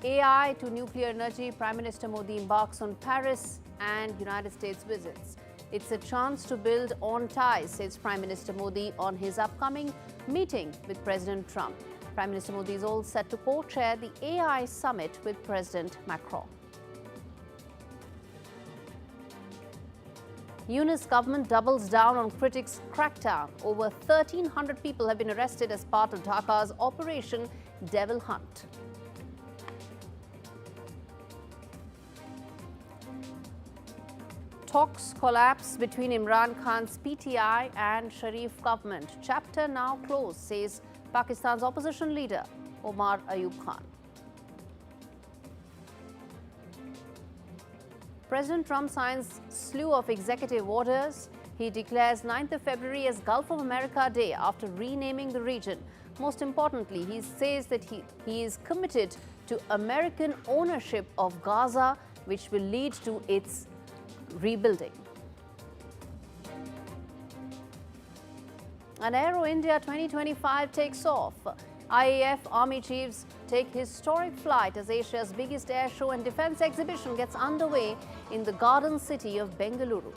AI to nuclear energy, Prime Minister Modi embarks on Paris and United States visits. It's a chance to build on ties, says Prime Minister Modi on his upcoming meeting with President Trump. Prime Minister Modi is all set to co-chair the AI summit with President Macron. Yunus government doubles down on critics' crackdown. Over 1,300 people have been arrested as part of Dhaka's Operation Devil Hunt. Talks collapse between Imran Khan's PTI and Sharif government. Chapter now closed, says Pakistan's opposition leader Omar Ayub Khan. President Trump signs slew of executive orders. He declares 9th of February as Gulf of America Day after renaming the region. Most importantly, he says that he is committed to American ownership of Gaza, which will lead to its rebuilding. And Aero India 2025 takes off. IAF Army chiefs take historic flight as Asia's biggest air show and defense exhibition gets underway in the garden city of Bengaluru.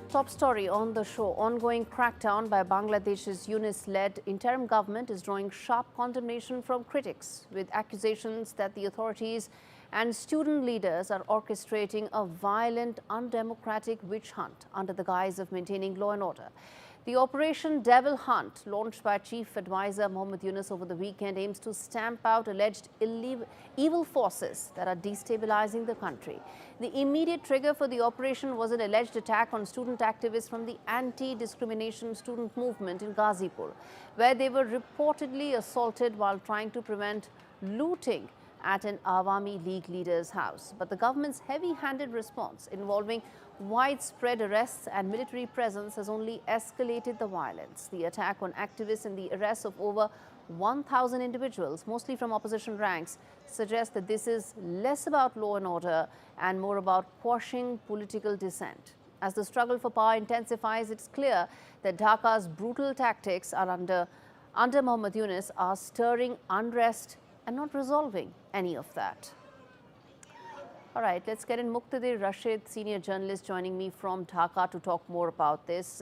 Top story on the show. Ongoing crackdown by Bangladesh's Yunus-led interim government is drawing sharp condemnation from critics, with accusations that the authorities and student leaders are orchestrating a violent, undemocratic witch hunt under the guise of maintaining law and order. The Operation Devil Hunt, launched by Chief Adviser Muhammad Yunus over the weekend, aims to stamp out alleged evil forces that are destabilising the country. The immediate trigger for the operation was an alleged attack on student activists from the anti-discrimination student movement in Ghazipur, where they were reportedly assaulted while trying to prevent looting at an Awami League leader's house. But the government's heavy-handed response, involving widespread arrests and military presence, has only escalated the violence. The attack on activists and the arrest of over 1,000 individuals, mostly from opposition ranks, suggests that this is less about law and order and more about quashing political dissent. As the struggle for power intensifies, it's clear that Dhaka's brutal tactics are under Muhammad Yunus are stirring unrest and not resolving any of that. All right, let's get in Muqtadir Rashid, senior journalist, joining me from Dhaka to talk more about this.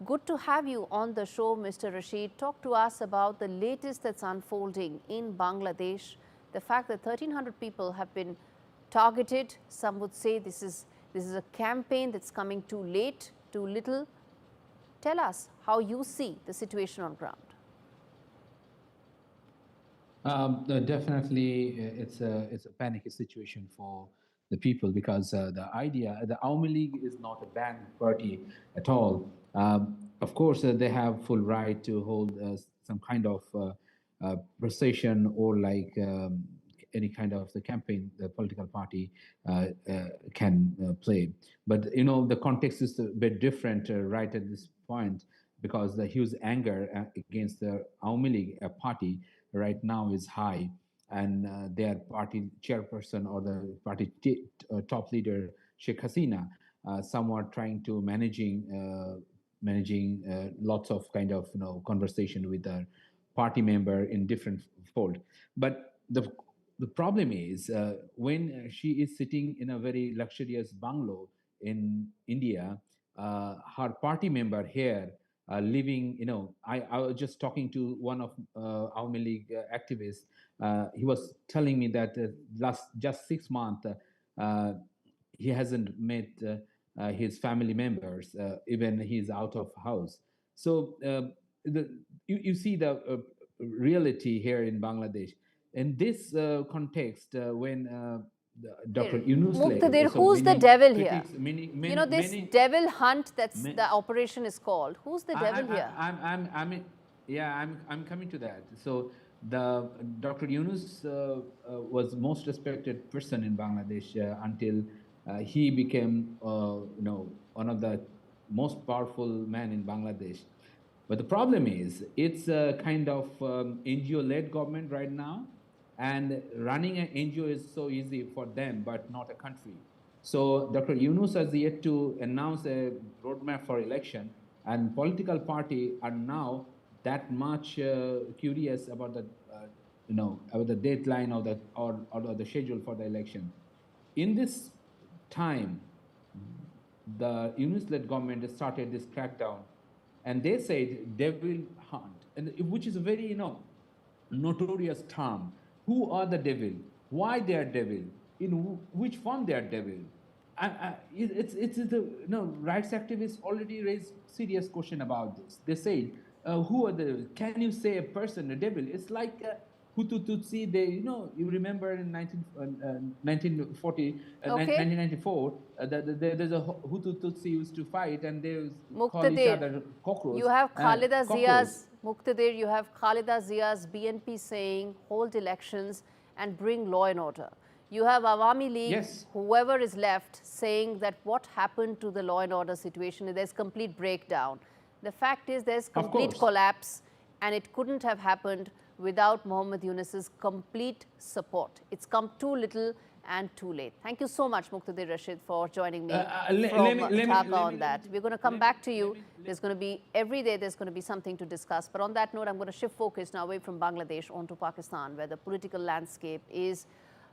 Good to have you on the show, Mr. Rashid. Talk to us about the latest that's unfolding in Bangladesh. The fact that 1,300 people have been targeted. Some would say this is a campaign that's coming too late, too little. Tell us how you see the situation on ground. Definitely, it's a panicky situation for the people, because the Awami League is not a banned party at all. Of course, they have full right to hold some kind of procession or like any kind of the campaign the political party can play. But you know, the context is a bit different right at this point, because the huge anger against the Awami League party right now is high, and their party chairperson or the party top leader Sheikh Hasina somewhat trying to managing lots of kind of conversation with their party member in different fold. But the problem is when she is sitting in a very luxurious bungalow in India, her party member here living, I was just talking to one of Awami League activists. He was telling me that just 6 months, he hasn't met his family members, even he's out of house. So you see the reality here in Bangladesh. In this context, when Dr. Yunus-led. Muqtadir, who's the devil here? This devil hunt that's the operation is called. Who's the devil here? I'm coming to that. So the Dr. Yunus was most respected person in Bangladesh until he became one of the most powerful men in Bangladesh. But the problem is, it's a kind of NGO-led government right now, and running an NGO is so easy for them, but not a country. So Dr. Yunus has yet to announce a roadmap for election, and political party are now that much curious about the, about the deadline or the schedule for the election. In this time, the Yunus-led government started this crackdown, and they said they will hunt, and which is a very notorious term. Who are the devil? Why they are devil? In which form they are devil? It's the rights activists already raised serious question about this. They say, who are the? Can you say a person a devil? It's like Hutu Tutsi. They you remember in 1940 Okay. 1994 there's a Hutu Tutsi used to fight and they call each Muqtadir, other cockroach. you have Khalida Cockroach. Zia's, Muqtadir, you have Khalida Zia's BNP saying hold elections and bring law and order. You have Awami League, Yes. whoever is left, saying that what happened to the law and order situation, there's complete breakdown. The fact is there's complete course. collapse, and it couldn't have happened without Muhammad Yunus's complete support. It's come too little and too late. Thank you so much, Muqtadir Rashid, for joining me from Dhaka on that. We're going to come back to you. There's going to be, every day there's going to be something to discuss. But on that note, I'm going to shift focus now away from Bangladesh onto Pakistan, where the political landscape is,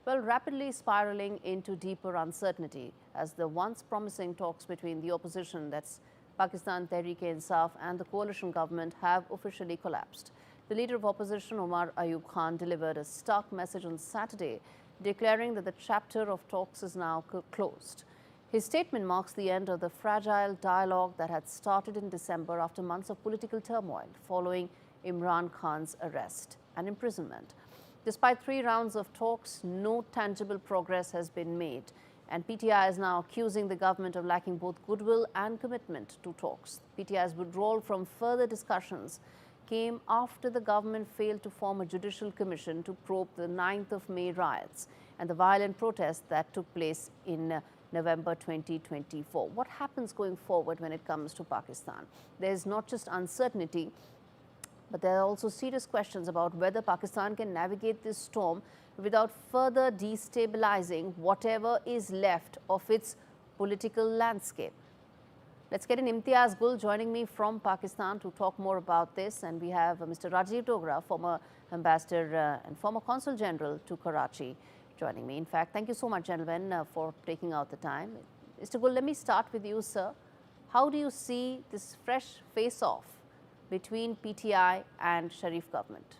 well, rapidly spiraling into deeper uncertainty as the once promising talks between the opposition, that's Pakistan Tehreek-e-Insaf, and the coalition government have officially collapsed. The leader of opposition, Omar Ayub Khan, delivered a stark message on Saturday, declaring that the chapter of talks is now closed. His statement marks the end of the fragile dialogue that had started in December after months of political turmoil following Imran Khan's arrest and imprisonment. Despite 3 rounds of talks, no tangible progress has been made, and PTI is now accusing the government of lacking both goodwill and commitment to talks. PTI's withdrawal from further discussions came after the government failed to form a judicial commission to probe the 9th of May riots and the violent protests that took place in November 2024. What happens going forward when it comes to Pakistan? There is not just uncertainty, but there are also serious questions about whether Pakistan can navigate this storm without further destabilizing whatever is left of its political landscape. Let's get an Imtiaz Gul joining me from Pakistan to talk more about this. And we have Mr. Rajiv Dogra, former ambassador and former consul general to Karachi, joining me. In fact, thank you so much, gentlemen, for taking out the time. Mr. Gul, let me start with you, sir. How do you see this fresh face-off between PTI and Sharif government?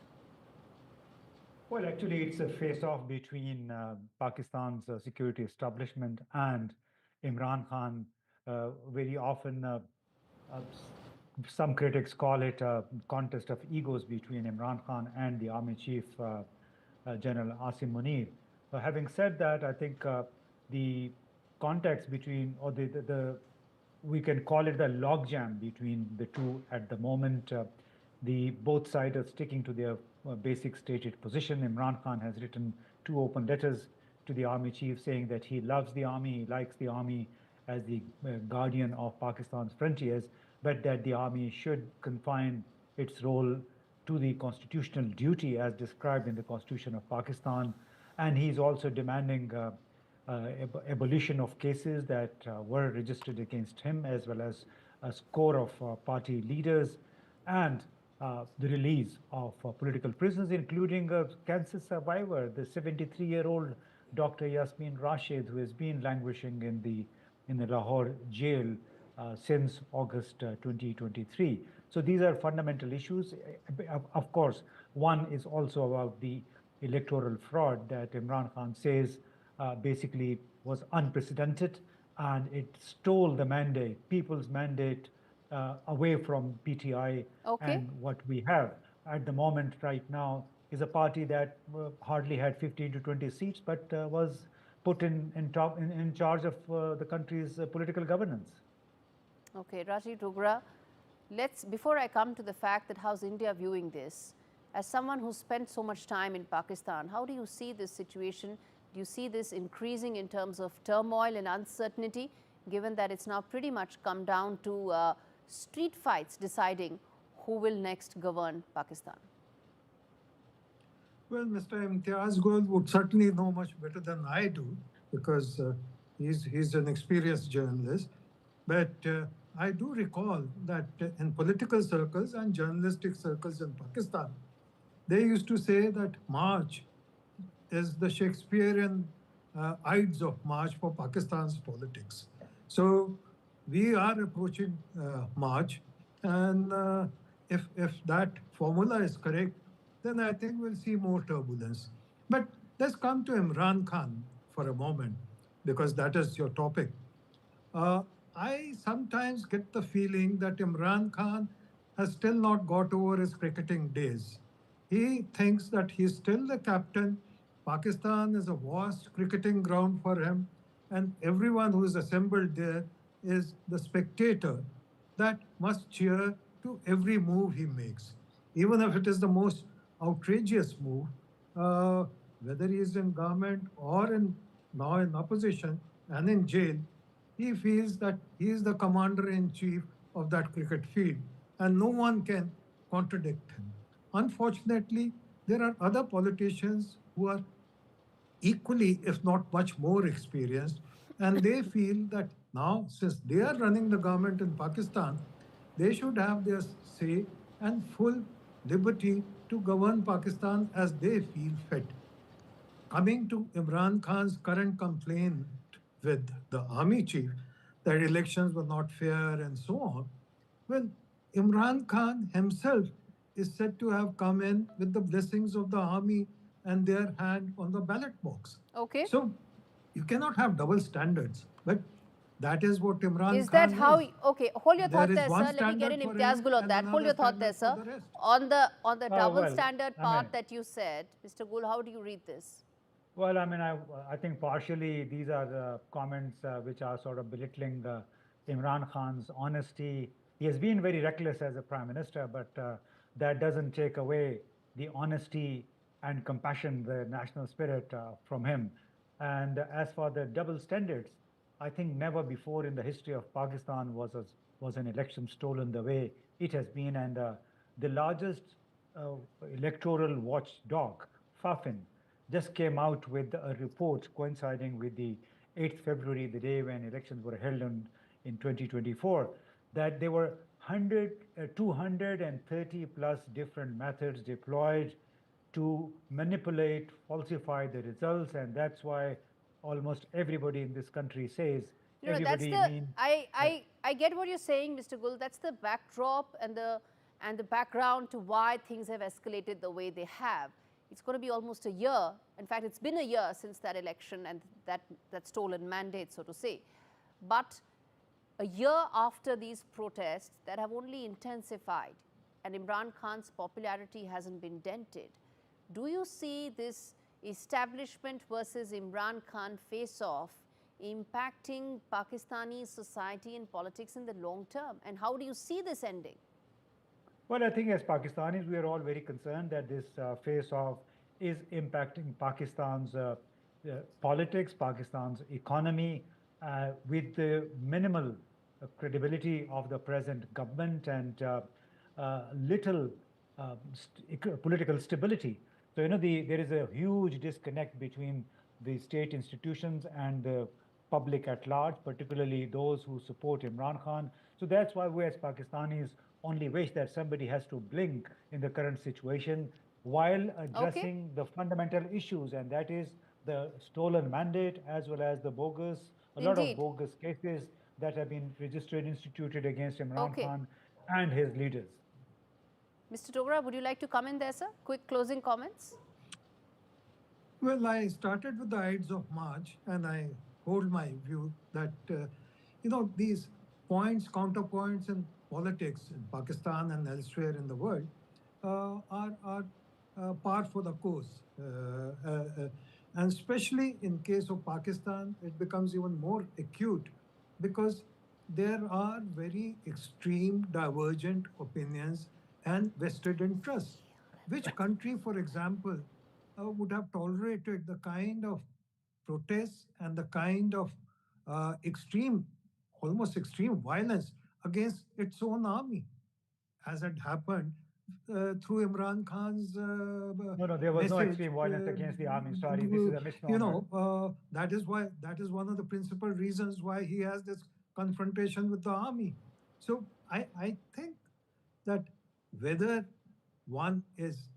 Well, actually, it's a face-off between Pakistan's security establishment and Imran Khan. Very often, some critics call it a contest of egos between Imran Khan and the Army Chief General Asim Munir. Having said that, I think the context between, or we can call it the logjam between the two at the moment. Both sides are sticking to their basic stated position. Imran Khan has written 2 open letters to the army chief saying that he loves the army, he likes the army as the guardian of Pakistan's frontiers, but that the army should confine its role to the constitutional duty as described in the Constitution of Pakistan. And he's also demanding abolition of cases that were registered against him, as well as a score of party leaders, and the release of political prisoners, including a cancer survivor, the 73-year-old Dr. Yasmin Rashid, who has been languishing in the Lahore jail since August 2023. So these are fundamental issues. Of course, one is also about the electoral fraud that Imran Khan says basically was unprecedented, and it stole the mandate, people's mandate, away from PTI. Okay. And what we have at the moment right now is a party that hardly had 15 to 20 seats, but was put in charge of the country's political governance. Okay, Rajiv Dogra, before I come to the fact that how's India viewing this, as someone who spent so much time in Pakistan, how do you see this situation? Do you see this increasing in terms of turmoil and uncertainty, given that it's now pretty much come down to street fights deciding who will next govern Pakistan? Well, Mr. Imtiaz Gul would certainly know much better than I do, because He's an experienced journalist. But I do recall that in political circles and journalistic circles in Pakistan, they used to say that March is the Shakespearean Ides of March for Pakistan's politics. So we are approaching March, and if that formula is correct, then I think we'll see more turbulence. But let's come to Imran Khan for a moment, because that is your topic. Uh, I sometimes get the feeling that Imran Khan has still not got over his cricketing days. He thinks that he's still the captain. Pakistan is a vast cricketing ground for him, and everyone who is assembled there is the spectator that must cheer to every move he makes, even if it is the most outrageous move, uh, whether he is in government or now in opposition and in jail. He feels that he is the commander in chief of that cricket field, and no one can contradict him. Unfortunately, there are other politicians who are equally, if not much more experienced, and they feel that now, since they are running the government in Pakistan, they should have their say and full liberty to govern Pakistan as they feel fit. Coming to Imran Khan's current complaint with the army chief that elections were not fair and so on, well, Imran Khan himself is said to have come in with the blessings of the army and their hand on the ballot box. Okay. So you cannot have double standards, but that is what Imran Is Khan that how? is. Okay, hold your There thought is there, one sir. Let me get standard an for Imtiaz him Gul on and that. Hold another your thought there, standard for sir. the rest. On the double Well, standard I part mean, that you said, Mr. Gul, how do you read this? well, I think partially these are the comments which are sort of belittling Imran Khan's honesty. He has been very reckless as a prime minister, but that doesn't take away the honesty and compassion, the national spirit from him. And as for the double standards, I think never before in the history of Pakistan was an election stolen the way it has been. And the largest uh, electoral watchdog, Fafin, just came out with a report coinciding with the 8th February, the day when elections were held in 2024, that there were 230 plus different methods deployed to manipulate, falsify the results, and that's why almost everybody in this country says, That's everybody the means, I get what you're saying, Mr. Gul. That's the backdrop and the background to why things have escalated the way they have. It's going to be almost a year. In fact, it's been a year since that election and that stolen mandate, so to say. But a year after these protests that have only intensified and Imran Khan's popularity hasn't been dented, do you see this establishment versus Imran Khan face-off impacting Pakistani society and politics in the long term? And how do you see this ending? well, I think as Pakistanis, we are all very concerned that this face-off is impacting Pakistan's politics, Pakistan's economy, with the minimal credibility of the present government and little political stability. So, there is a huge disconnect between the state institutions and the public at large, particularly those who support Imran Khan. So that's why we as Pakistanis only wish that somebody has to blink in the current situation while Okay. addressing the fundamental issues, and that is the stolen mandate as well as a lot of Indeed. bogus cases that have been registered, instituted against Imran Okay. Khan and his leaders. Mr. Dogra, would you like to come in there, sir? Quick closing comments. Well, I started with the Ides of March, and I hold my view that, these points, counterpoints in politics in Pakistan and elsewhere in the world are par for the course. And especially in case of Pakistan, it becomes even more acute because there are very extreme divergent opinions and vested interests. Which country, for example, would have tolerated the kind of protests and the kind of extreme, almost extreme violence against its own army, as had happened through Imran Khan's No, there was no message, extreme violence against the army. Sorry, this is a misnomer. that is one of the principal reasons why he has this confrontation with the army. So I think that whether one is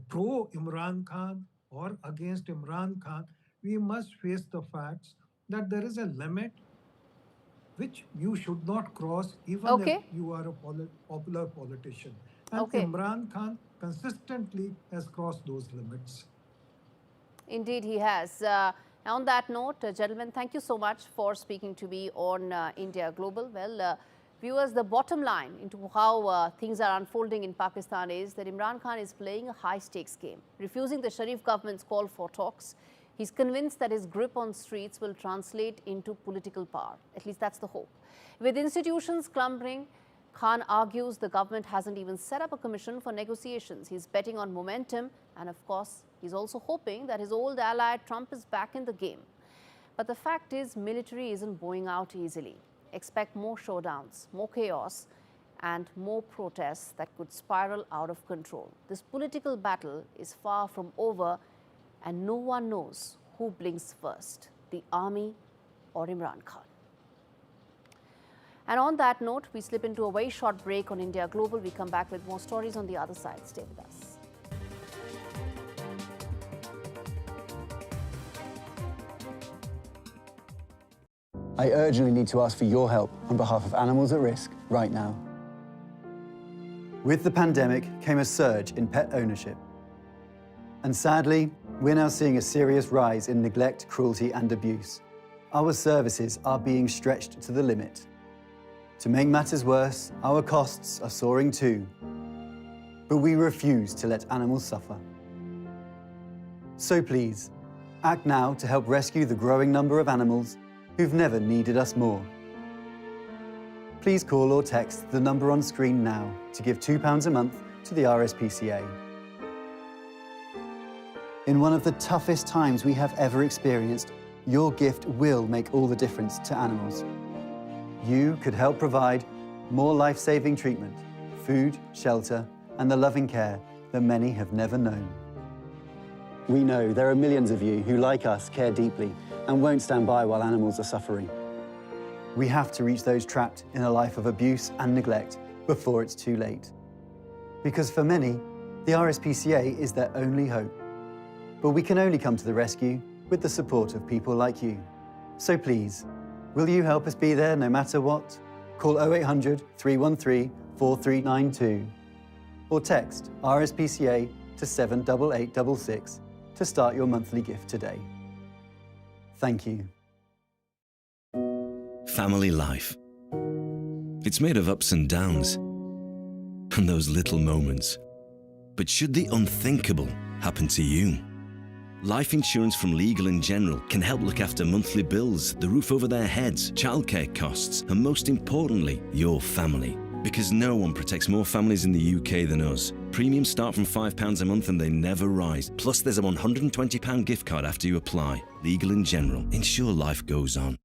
pro Imran Khan or against Imran Khan, we must face the facts that there is a limit which you should not cross even if you are a popular politician. And Imran Khan consistently has crossed those limits. Indeed, he has. On that note, gentlemen, thank you so much for speaking to me on India Global. Well, viewers, the bottom line into how things are unfolding in Pakistan is that Imran Khan is playing a high-stakes game, refusing the Sharif government's call for talks. He's convinced that his grip on streets will translate into political power. At least that's the hope. With institutions clumpering, Khan argues the government hasn't even set up a commission for negotiations. He's betting on momentum, and of course, he's also hoping that his old ally Trump is back in the game. But the fact is, military isn't bowing out easily. Expect more showdowns, more chaos, and more protests that could spiral out of control. This political battle is far from over, and no one knows who blinks first, the army or Imran Khan. And on that note, we slip into a very short break on India Global. We come back with more stories on the other side. Stay with us. I urgently need to ask for your help on behalf of animals at risk right now. With the pandemic came a surge in pet ownership. And sadly, we're now seeing a serious rise in neglect, cruelty, and abuse. Our services are being stretched to the limit. To make matters worse, our costs are soaring too. But we refuse to let animals suffer. So please, act now to help rescue the growing number of animals who've never needed us more. Please call or text the number on screen now to give £2 a month to the RSPCA. In one of the toughest times we have ever experienced, your gift will make all the difference to animals. You could help provide more life-saving treatment, food, shelter, and the loving care that many have never known. We know there are millions of you who, like us, care deeply and won't stand by while animals are suffering. We have to reach those trapped in a life of abuse and neglect before it's too late. Because for many, the RSPCA is their only hope. But we can only come to the rescue with the support of people like you. So please, will you help us be there no matter what? Call 0800 313 4392 or text RSPCA to 78866 to start your monthly gift today. Thank you. Family life. It's made of ups and downs and those little moments. But should the unthinkable happen to you? Life insurance from Legal & General can help look after monthly bills, the roof over their heads, childcare costs, and most importantly, your family. Because no one protects more families in the UK than us. Premiums start from £5 a month and they never rise. Plus there's a £120 gift card after you apply. Legal & General. Ensure life goes on.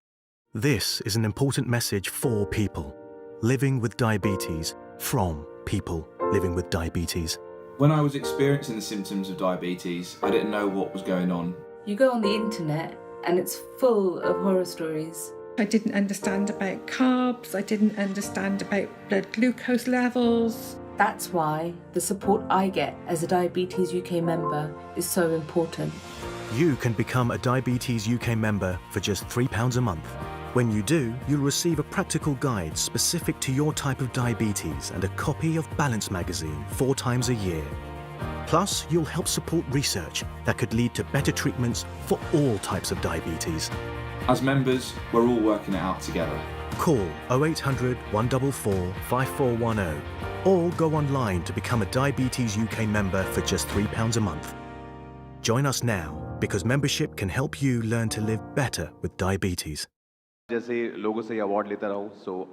This is an important message for people living with diabetes from people living with diabetes. When I was experiencing the symptoms of diabetes, I didn't know what was going on. You go on the internet and it's full of horror stories. I didn't understand about carbs, I didn't understand about blood glucose levels. That's why the support I get as a Diabetes UK member is so important. You can become a Diabetes UK member for just £3 a month. When you do, you'll receive a practical guide specific to your type of diabetes and a copy of Balance magazine 4 times a year. Plus, you'll help support research that could lead to better treatments for all types of diabetes. As members, we're all working it out together. Call 0800 144 5410 or go online to become a Diabetes UK member for just £3 a month. Join us now because membership can help you learn to live better with diabetes. जैसे लोगों से award लेता रहा हूँ, so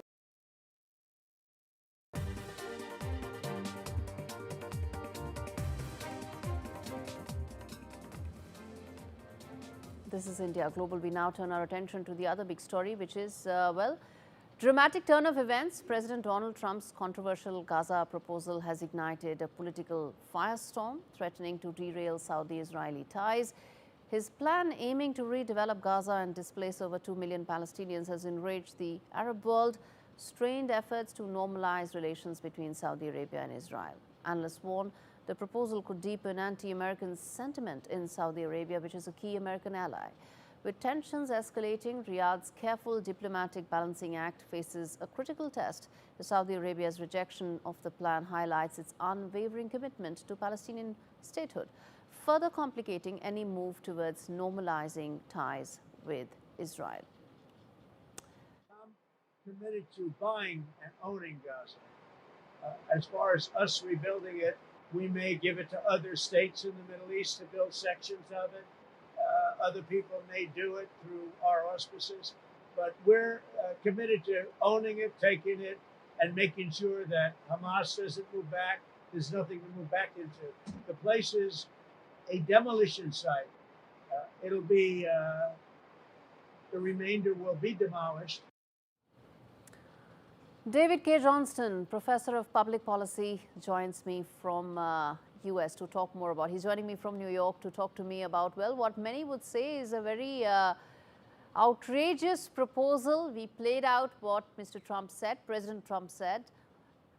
This is India Global. We now turn our attention to the other big story, which is, Dramatic turn of events. President Donald Trump's controversial Gaza proposal has ignited a political firestorm, threatening to derail Saudi-Israeli ties. His plan, aiming to redevelop Gaza and displace over 2 million Palestinians, has enraged the Arab world, strained efforts to normalize relations between Saudi Arabia and Israel. Analysts warn the proposal could deepen anti-American sentiment in Saudi Arabia, which is a key American ally. With tensions escalating, Riyadh's careful diplomatic balancing act faces a critical test. Saudi Arabia's rejection of the plan highlights its unwavering commitment to Palestinian statehood, further complicating any move towards normalizing ties with Israel. I'm committed to buying and owning Gaza. As far as us rebuilding it, we may give it to other states in the Middle East to build sections of it. Other people may do it through our auspices, but we're committed to owning it, taking it, and making sure that Hamas doesn't move back. There's nothing to move back into. The place is a demolition site. It'll be, the remainder will be demolished. David K. Johnston, Professor of Public Policy, joins me from US to talk more about. He's joining me from New York to talk to me about, well, what many would say is a very outrageous proposal. We played out what Mr. Trump said, President Trump said.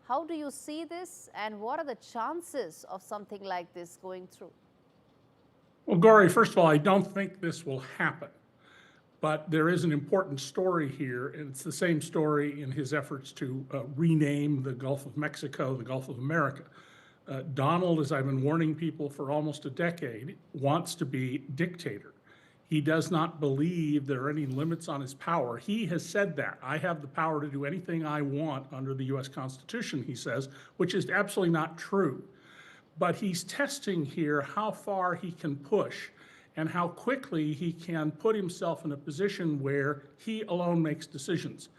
How do you see this, and what are the chances of something like this going through? Well, Gauri, first of all, I don't think this will happen. But there is an important story here, and it's the same story in his efforts to rename the Gulf of Mexico the Gulf of America. Donald, as I've been warning people for almost a decade, wants to be dictator. He does not believe there are any limits on his power. He has said that. I have the power to do anything I want under the US Constitution, he says, which is absolutely not true. But he's testing here how far he can push and how quickly he can put himself in a position where he alone makes decisions.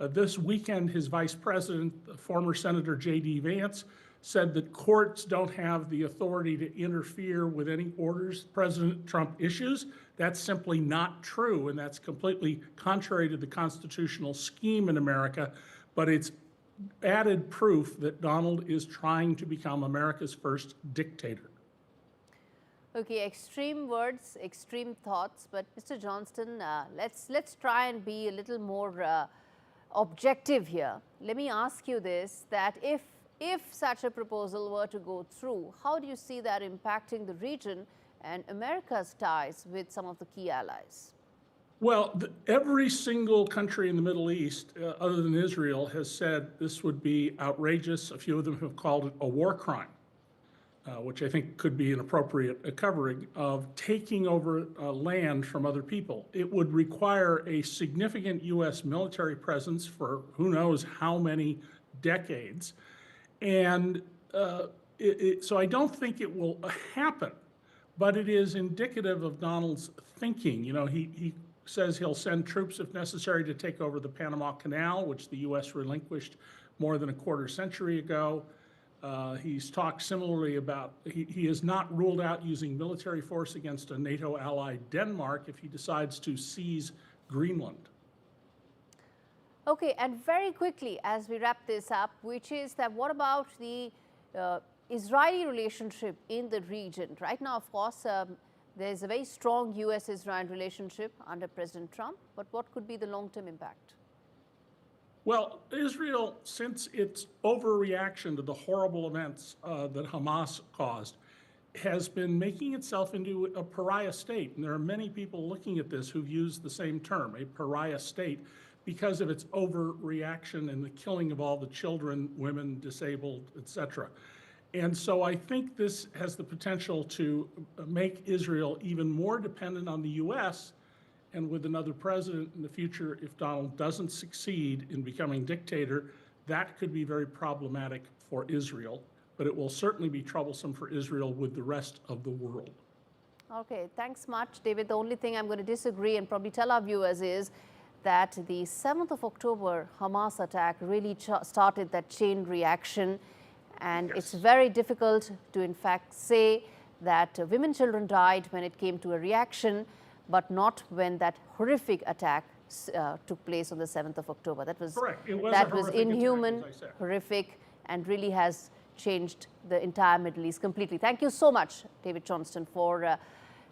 This weekend, his vice president, former Senator J.D. Vance, said that courts don't have the authority to interfere with any orders President Trump issues. That's simply not true, and that's completely contrary to the constitutional scheme in America, but it's added proof that Donald is trying to become America's first dictator. Okay, extreme words, extreme thoughts, but Mr. Johnston, let's try and be a little more objective here. Let me ask you this, that if such a proposal were to go through, how do you see that impacting the region and America's ties with some of the key allies? Well, every single country in the Middle East, other than Israel, has said this would be outrageous. A few of them have called it a war crime. Which I think could be an appropriate covering of taking over land from other people. It would require a significant U.S. military presence for who knows how many decades. And so I don't think it will happen, but it is indicative of Donald's thinking. You know, he says he'll send troops if necessary to take over the Panama Canal, which the U.S. relinquished more than a quarter century ago. He's talked similarly about, he has not ruled out using military force against a NATO ally, Denmark, if he decides to seize Greenland. Okay, and very quickly as we wrap this up, which is that what about the Israeli relationship in the region? Right now, of course, there's a very strong US-Israel relationship under President Trump, but what could be the long-term impact? Well, Israel, since its overreaction to the horrible events that Hamas caused, has been making itself into a pariah state. And there are many people looking at this who've used the same term, a pariah state, because of its overreaction and the killing of all the children, women, disabled, etc. And so I think this has the potential to make Israel even more dependent on the US. And with another president in the future, if Donald doesn't succeed in becoming dictator, that could be very problematic for Israel. But it will certainly be troublesome for Israel with the rest of the world. Okay, thanks much, David. The only thing I'm going to disagree and probably tell our viewers is that the 7th of October Hamas attack really started that chain reaction. And it's very difficult to, in fact, say that women, children died when it came to a reaction, but not when that horrific attack took place on the 7th of October. That was correct. It was that a was horrific inhuman, attack, as I said. horrific, and really has changed the entire Middle East completely. Thank you so much, David Johnston, for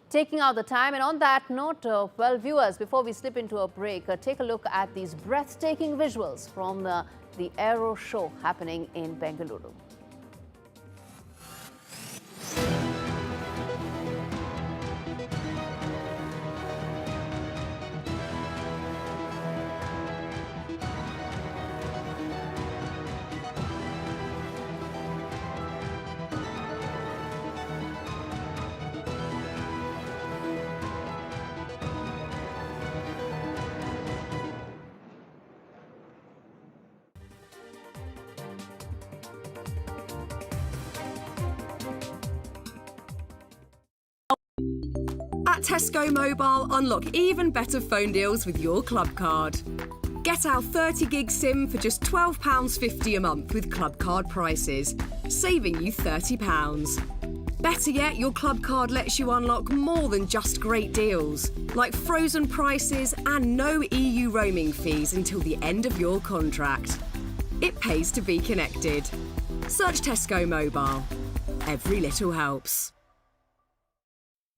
taking out the time. And on that note, well, viewers, before we slip into a break, take a look at these breathtaking visuals from the Aero Show happening in Bengaluru. At Tesco Mobile, unlock even better phone deals with your club card. Get our 30 gig SIM for just £12.50 a month with club card prices, saving you £30. Better yet, your club card lets you unlock more than just great deals, like frozen prices and no EU roaming fees until the end of your contract. It pays to be connected. Search Tesco Mobile. Every little helps.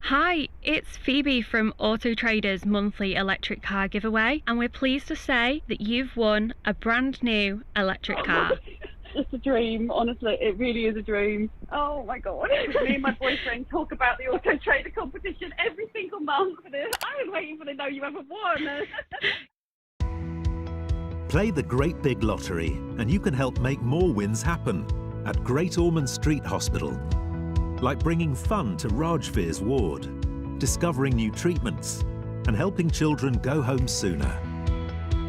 Hi, it's Phoebe from Auto Trader's monthly electric car giveaway, and we're pleased to say that you've won a brand new electric car. It's a dream, honestly, it really is a dream. Oh my god. Me and my boyfriend talk about the Auto Trader competition every single month. I was waiting for the know you ever won. Play the Great Big Lottery and you can help make more wins happen at Great Ormond Street Hospital. Like bringing fun to Rajveer's ward, discovering new treatments, and helping children go home sooner.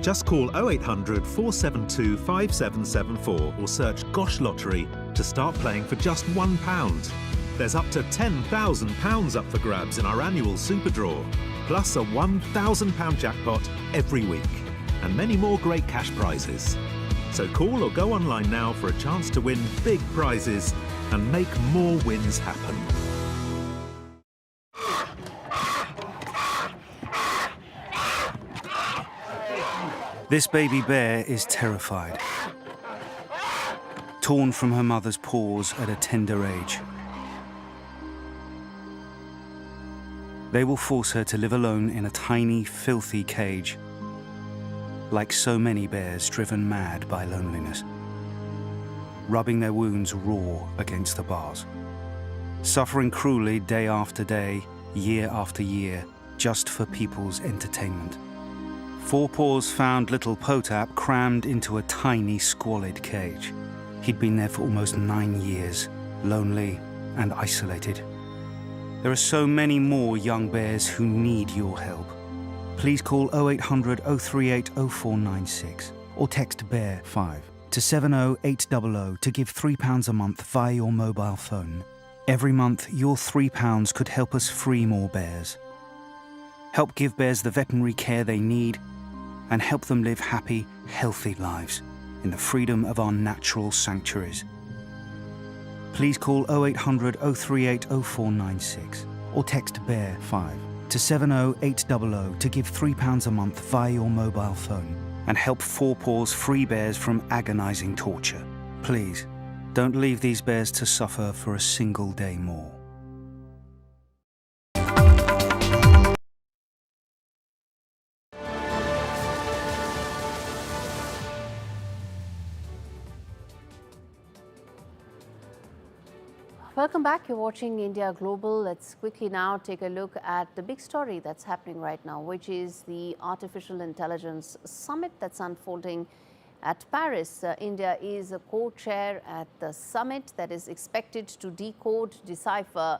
Just call 0800 472 5774 or search Gosh Lottery to start playing for just £1. There's up to £10,000 up for grabs in our annual Super Draw, plus a £1,000 jackpot every week, and many more great cash prizes. So call or go online now for a chance to win big prizes and make more wins happen. This baby bear is terrified, torn from her mother's paws at a tender age. They will force her to live alone in a tiny, filthy cage, like so many bears driven mad by loneliness, rubbing their wounds raw against the bars, suffering cruelly day after day, year after year, just for people's entertainment. Four Paws found little Potap crammed into a tiny, squalid cage. He'd been there for almost 9 years, lonely and isolated. There are so many more young bears who need your help. Please call 0800 038 0496 or text BEAR5 to 70800 to give £3 a month via your mobile phone. Every month, your £3 could help us free more bears. Help give bears the veterinary care they need and help them live happy, healthy lives in the freedom of our natural sanctuaries. Please call 0800 038 0496 or text BEAR5 to 70800 to give £3 a month via your mobile phone and help Four Paws free bears from agonising torture. Please, don't leave these bears to suffer for a single day more. Welcome back. You're watching India Global. Let's quickly now take a look at the big story that's happening right now, which is the Artificial Intelligence Summit that's unfolding at Paris. India is a co-chair at the summit that is expected to decode, decipher,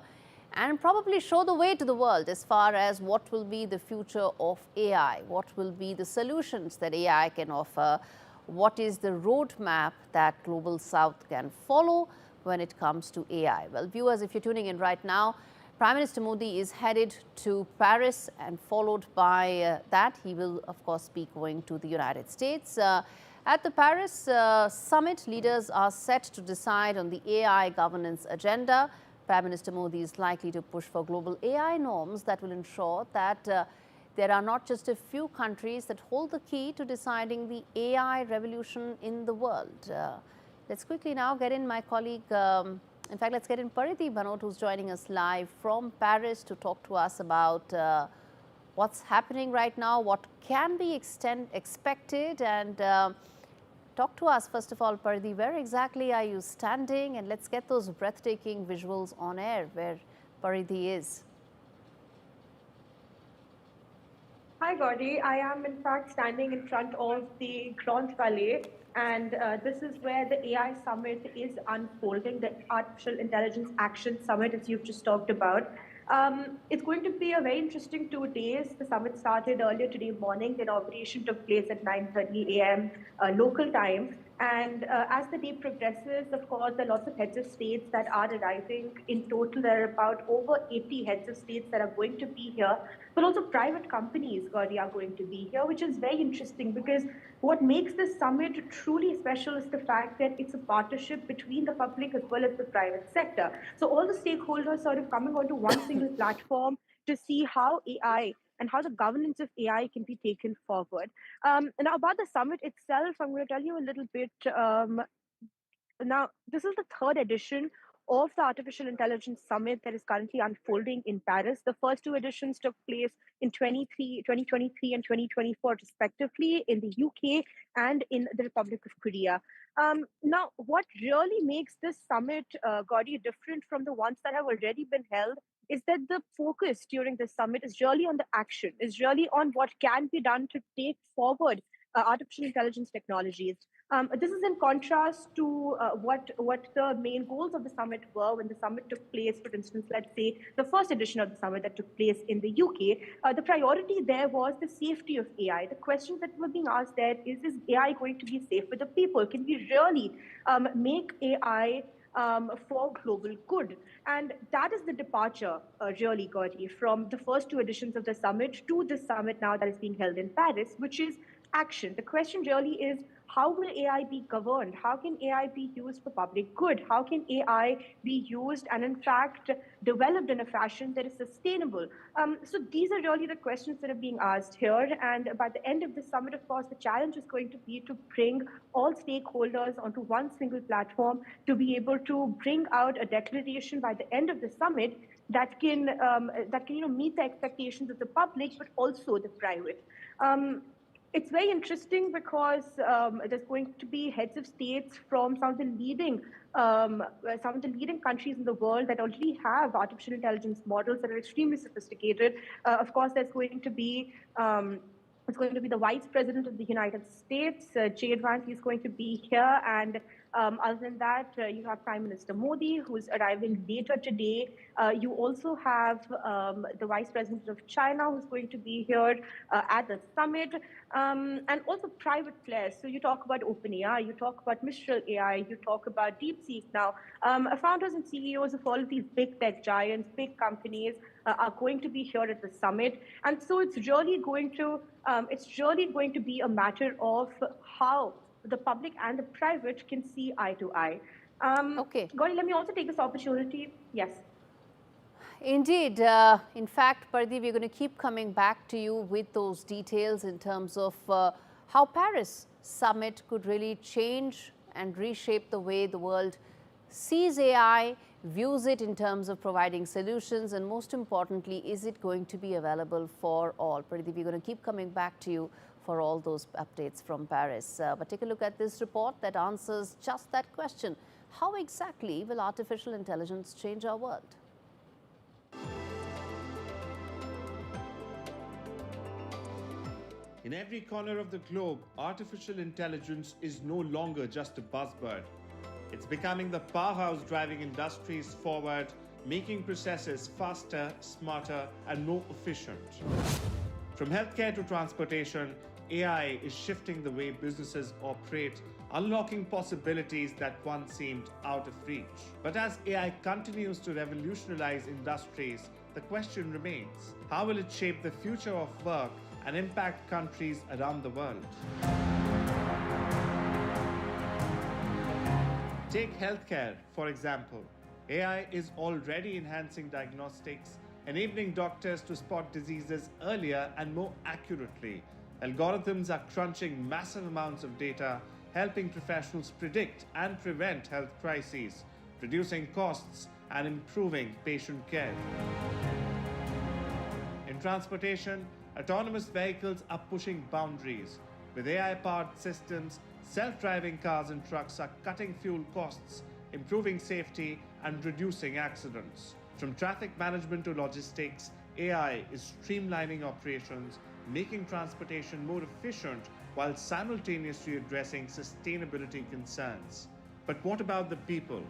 and probably show the way to the world as far as what will be the future of AI, what will be the solutions that AI can offer, what is the roadmap that Global South can follow when it comes to AI. Well, viewers, if you're tuning in right now, Prime Minister Modi is headed to Paris, and followed by that, he will, of course, be going to the United States. At the Paris summit, leaders are set to decide on the AI governance agenda. Prime Minister Modi is likely to push for global AI norms that will ensure that there are not just a few countries that hold the key to deciding the AI revolution in the world. Let's quickly now get in my colleague, in fact, let's get in Paridhi Bhanot, who's joining us live from Paris to talk to us about what's happening right now, what can be expected, and talk to us, first of all, Paridhi, where exactly are you standing? And let's get those breathtaking visuals on air where Paridhi is. Hi, Gauri. I am, in fact, standing in front of the Grand Palais, and this is where the AI Summit is unfolding, the Artificial Intelligence Action Summit, as you've just talked about. It's going to be a very interesting 2 days. The summit started earlier today morning. The inauguration took place at 9:30 a.m. Local time. And as the day progresses, of course, there are lots of heads of states that are arriving. In total, there are about over 80 heads of states that are going to be here. But also private companies, Gauri, are going to be here, which is very interesting because what makes this summit truly special is the fact that it's a partnership between the public as well as the private sector. So all the stakeholders sort of coming onto one single platform to see how AI and how the governance of AI can be taken forward. Now, about the summit itself, I'm going to tell you a little bit. Now, this is the 3rd edition of the Artificial Intelligence Summit that is currently unfolding in Paris. The first 2 editions took place in 2023 and 2024, respectively, in the UK and in the Republic of Korea. Now, what really makes this summit, Gauri, different from the ones that have already been held is that the focus during this summit is really on the action, is really on what can be done to take forward artificial intelligence technologies. This is in contrast to what the main goals of the summit were when the summit took place. For instance, let's say the first edition of the summit that took place in the UK, the priority there was the safety of AI. The questions that were being asked there is AI going to be safe for the people? Can we really make AI for global good? And that is the departure, really, Gauri, from the first 2 editions of the summit to this summit now that is being held in Paris, which is action. The question really is, how will AI be governed? How can AI be used for public good? How can AI be used and, in fact, developed in a fashion that is sustainable? So these are really the questions that are being asked here. And by the end of the summit, of course, the challenge is going to be to bring all stakeholders onto one single platform to be able to bring out a declaration by the end of the summit that can meet the expectations of the public, but also the private. It's very interesting because there's going to be heads of states from some of the leading countries in the world that already have artificial intelligence models that are extremely sophisticated. Of course, there's going to be it's going to be the Vice President of the United States, Chief Adviser. He's going to be here, and other than that, you have Prime Minister Modi, who's arriving later today. You also have the Vice President of China, who's going to be here at the summit, and also private players. So you talk about OpenAI, you talk about Mistral AI, you talk about DeepSeek now. Founders and CEOs of all of these big tech giants, big companies are going to be here at the summit. And so it's really going to be a matter of how the public and the private can see eye to eye. Okay. Gauri, let me also take this opportunity. Yes. Indeed. In fact, Paridhi, we're going to keep coming back to you with those details in terms of how Paris summit could really change and reshape the way the world sees AI, views it in terms of providing solutions, and most importantly, is it going to be available for all? Paridhi, we're going to keep coming back to you for all those updates from Paris. But take a look at this report that answers just that question. How exactly will artificial intelligence change our world? In every corner of the globe, artificial intelligence is no longer just a buzzword. It's becoming the powerhouse driving industries forward, making processes faster, smarter, and more efficient. From healthcare to transportation, AI is shifting the way businesses operate, unlocking possibilities that once seemed out of reach. But as AI continues to revolutionize industries, the question remains, how will it shape the future of work and impact countries around the world? Take healthcare, for example. AI is already enhancing diagnostics, enabling doctors to spot diseases earlier and more accurately. Algorithms are crunching massive amounts of data, helping professionals predict and prevent health crises, reducing costs and improving patient care. In transportation, autonomous vehicles are pushing boundaries. With AI-powered systems, self-driving cars and trucks are cutting fuel costs, improving safety and reducing accidents. From traffic management to logistics, AI is streamlining operations, making transportation more efficient while simultaneously addressing sustainability concerns. But what about the people?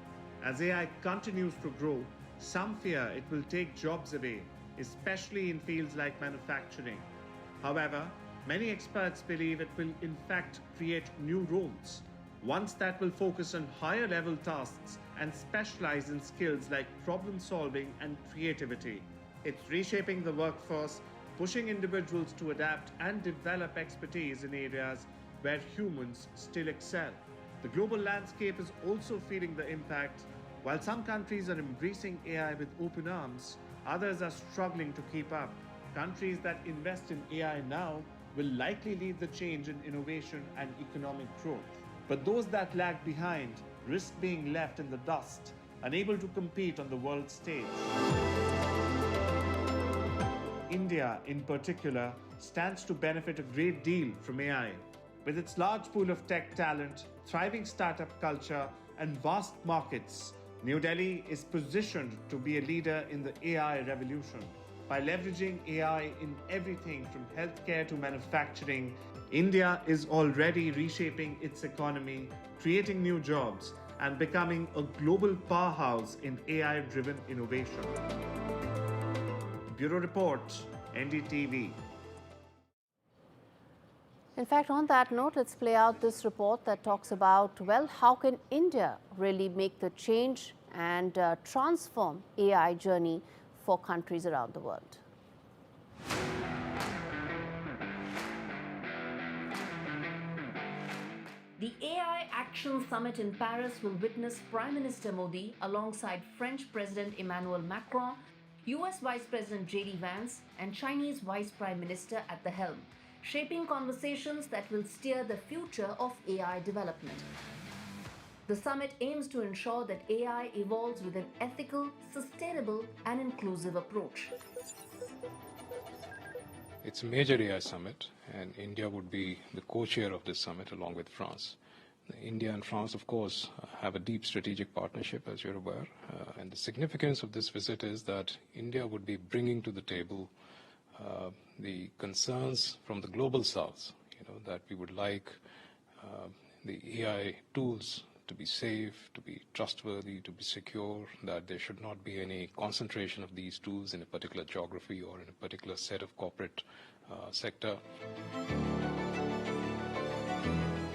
As AI continues to grow, some fear it will take jobs away, especially in fields like manufacturing. However, many experts believe it will in fact create new roles, ones that will focus on higher level tasks and specialize in skills like problem solving and creativity. It's reshaping the workforce, pushing individuals to adapt and develop expertise in areas where humans still excel. The global landscape is also feeling the impact. While some countries are embracing AI with open arms, others are struggling to keep up. Countries that invest in AI now will likely lead the change in innovation and economic growth. But those that lag behind risk being left in the dust, unable to compete on the world stage. India, in particular, stands to benefit a great deal from AI. With its large pool of tech talent, thriving startup culture, and vast markets, New Delhi is positioned to be a leader in the AI revolution. By leveraging AI in everything from healthcare to manufacturing, India is already reshaping its economy, creating new jobs, and becoming a global powerhouse in AI-driven innovation. Bureau Report, NDTV. In fact, on that note, let's play out this report that talks about, well, how can India really make the change and transform AI journey for countries around the world. The AI Action Summit in Paris will witness Prime Minister Modi alongside French President Emmanuel Macron, US Vice President J.D. Vance, and Chinese Vice Prime Minister at the helm, shaping conversations that will steer the future of AI development. The summit aims to ensure that AI evolves with an ethical, sustainable, and inclusive approach. It's a major AI summit, and India would be the co-chair of this summit along with France. India and France, of course, have a deep strategic partnership, as you're aware, and the significance of this visit is that India would be bringing to the table the concerns from the global south, that we would like the AI tools to be safe, to be trustworthy, to be secure, that there should not be any concentration of these tools in a particular geography or in a particular set of corporate sector.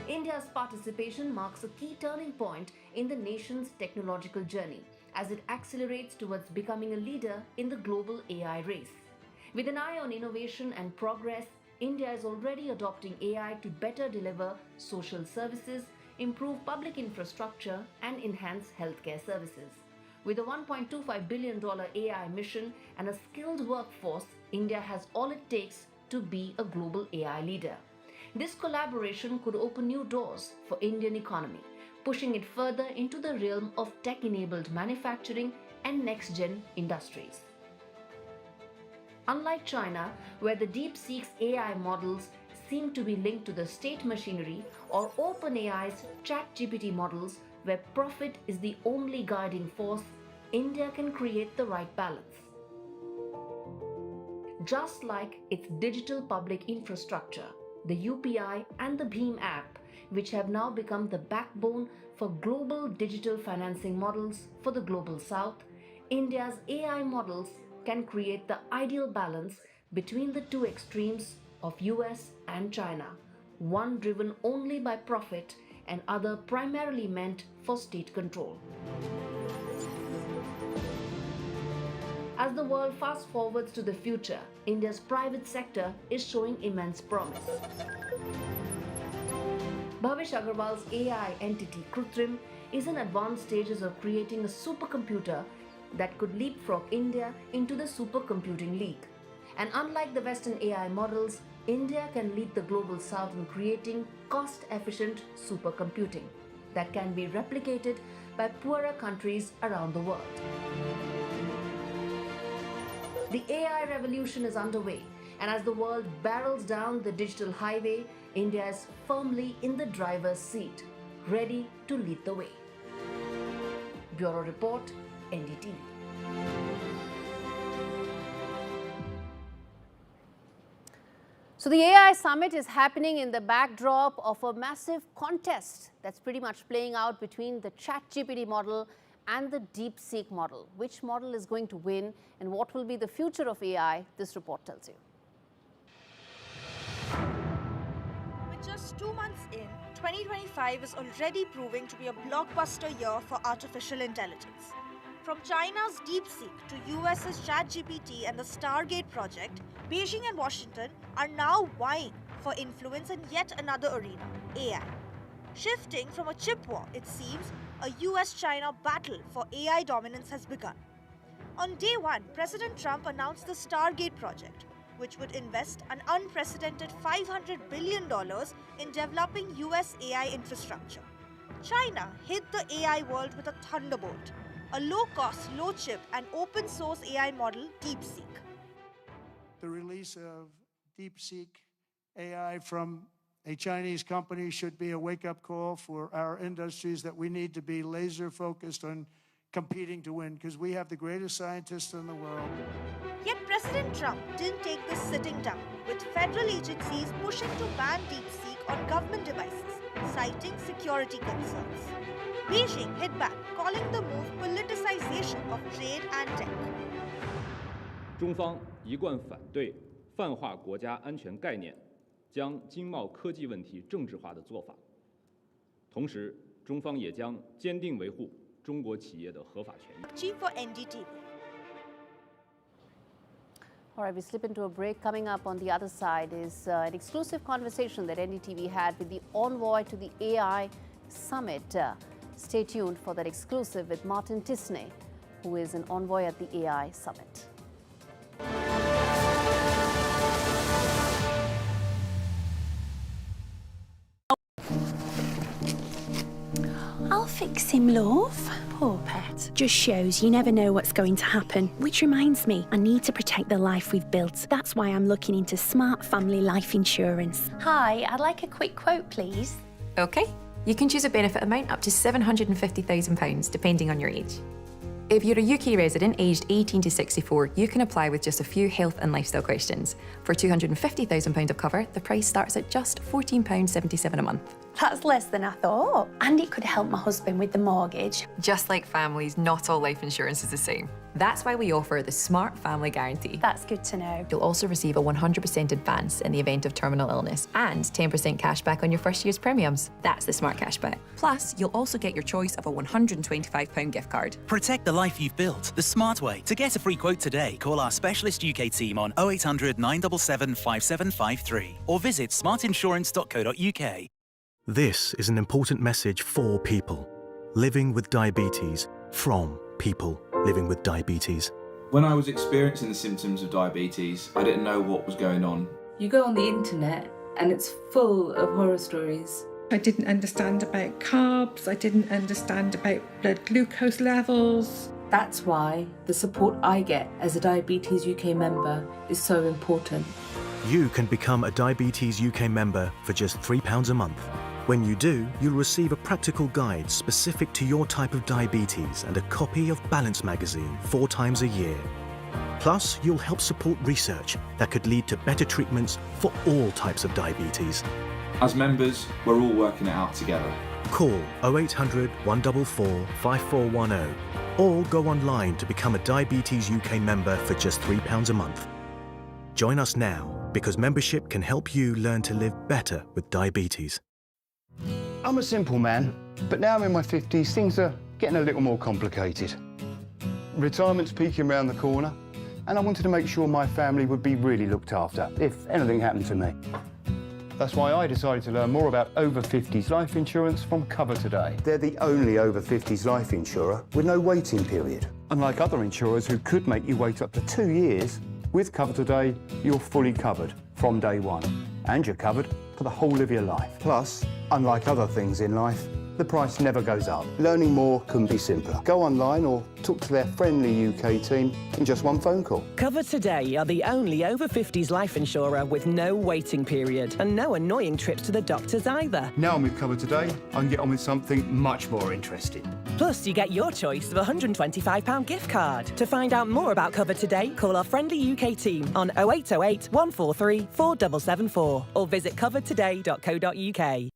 India's participation marks a key turning point in the nation's technological journey as it accelerates towards becoming a leader in the global AI race. With an eye on innovation and progress, India is already adopting AI to better deliver social services, improve public infrastructure, and enhance healthcare services. With a $1.25 billion AI mission and a skilled workforce, India has all it takes to be a global AI leader. This collaboration could open new doors for Indian economy, pushing it further into the realm of tech-enabled manufacturing and next-gen industries. Unlike China, where the DeepSeek's AI models seem to be linked to the state machinery, or OpenAI's ChatGPT models, where profit is the only guiding force, India can create the right balance. Just like its digital public infrastructure, the UPI and the Bheem app, which have now become the backbone for global digital financing models for the global south, India's AI models can create the ideal balance between the two extremes of US and China, one driven only by profit and other primarily meant for state control. As the world fast forwards to the future, India's private sector is showing immense promise. Bhavish Aggarwal's AI entity Krutrim is in advanced stages of creating a supercomputer that could leapfrog India into the supercomputing league. And unlike the Western AI models, India can lead the global south in creating cost-efficient supercomputing that can be replicated by poorer countries around the world. The AI revolution is underway, and as the world barrels down the digital highway, India is firmly in the driver's seat, ready to lead the way. Bureau Report, NDTV. So the AI summit is happening in the backdrop of a massive contest that's pretty much playing out between the ChatGPT model and the DeepSeek model. Which model is going to win and what will be the future of AI? This report tells you. With just 2 months in, 2025 is already proving to be a blockbuster year for artificial intelligence. From China's DeepSeek to US's ChatGPT and the Stargate project, Beijing and Washington are now vying for influence in yet another arena, AI. Shifting from a chip war, it seems, a US-China battle for AI dominance has begun. On day one, President Trump announced the Stargate project, which would invest an unprecedented $500 billion in developing US AI infrastructure. China hit the AI world with a thunderbolt, a low-cost, low-chip and open-source AI model, DeepSeek. The release of DeepSeek AI from a Chinese company should be a wake-up call for our industries that we need to be laser-focused on competing to win, because we have the greatest scientists in the world. Yet President Trump didn't take this sitting down, with federal agencies pushing to ban DeepSeek on government devices, citing security concerns. Beijing hit back, calling the move politicization of trade and tech. 中方一贯反对泛化国家安全概念，将经贸科技问题政治化的做法。同时，中方也将坚定维护中国企业的合法权益。 Chief for NDTV. All right, we slip into a break. Coming up on the other side is an exclusive conversation that NDTV had with the envoy to the AI summit. Stay tuned for that exclusive with Martin Tisney, who is an envoy at the AI summit. I'll fix him, love. Poor pet. Just shows you never know what's going to happen. Which reminds me, I need to protect the life we've built. That's why I'm looking into smart family life insurance. Hi, I'd like a quick quote, please. OK. You can choose a benefit amount up to £750,000, depending on your age. If you're a UK resident aged 18 to 64, you can apply with just a few health and lifestyle questions. For £250,000 of cover, the price starts at just £14.77 a month. That's less than I thought. And it could help my husband with the mortgage. Just like families, not all life insurance is the same. That's why we offer the Smart Family Guarantee. That's good to know. You'll also receive a 100% advance in the event of terminal illness and 10% cash back on your first year's premiums. That's the Smart Cashback. Plus, you'll also get your choice of a £125 gift card. Protect the life you've built the smart way. To get a free quote today, call our specialist UK team on 0800 977 5753 or visit smartinsurance.co.uk. This is an important message for people living with diabetes from people living with diabetes. When I was experiencing the symptoms of diabetes, I didn't know what was going on. You go on the internet and it's full of horror stories. I didn't understand about carbs, I didn't understand about blood glucose levels. That's why the support I get as a Diabetes UK member is so important. You can become a Diabetes UK member for just £3 a month. When you do, you'll receive a practical guide specific to your type of diabetes and a copy of Balance magazine 4 times a year. Plus, you'll help support research that could lead to better treatments for all types of diabetes. As members, we're all working it out together. Call 0800 144 5410 or go online to become a Diabetes UK member for just £3 a month. Join us now, because membership can help you learn to live better with diabetes. I'm a simple man, but now I'm in my 50s, things are getting a little more complicated. Retirement's peeking around the corner, and I wanted to make sure my family would be really looked after if anything happened to me. That's why I decided to learn more about over 50s life insurance from Cover Today. They're the only over 50s life insurer with no waiting period. Unlike other insurers who could make you wait up to 2 years, with Cover Today, you're fully covered from day one. And you're covered for the whole of your life. Plus, unlike other things in life, the price never goes up. Learning more couldn't be simpler. Go online or talk to their friendly UK team in just one phone call. Cover Today are the only over 50s life insurer with no waiting period and no annoying trips to the doctors either. Now I'm with Cover Today, I can get on with something much more interesting. Plus, you get your choice of a £125 gift card. To find out more about Cover Today, call our friendly UK team on 0808 143 4774 or visit covertoday.co.uk.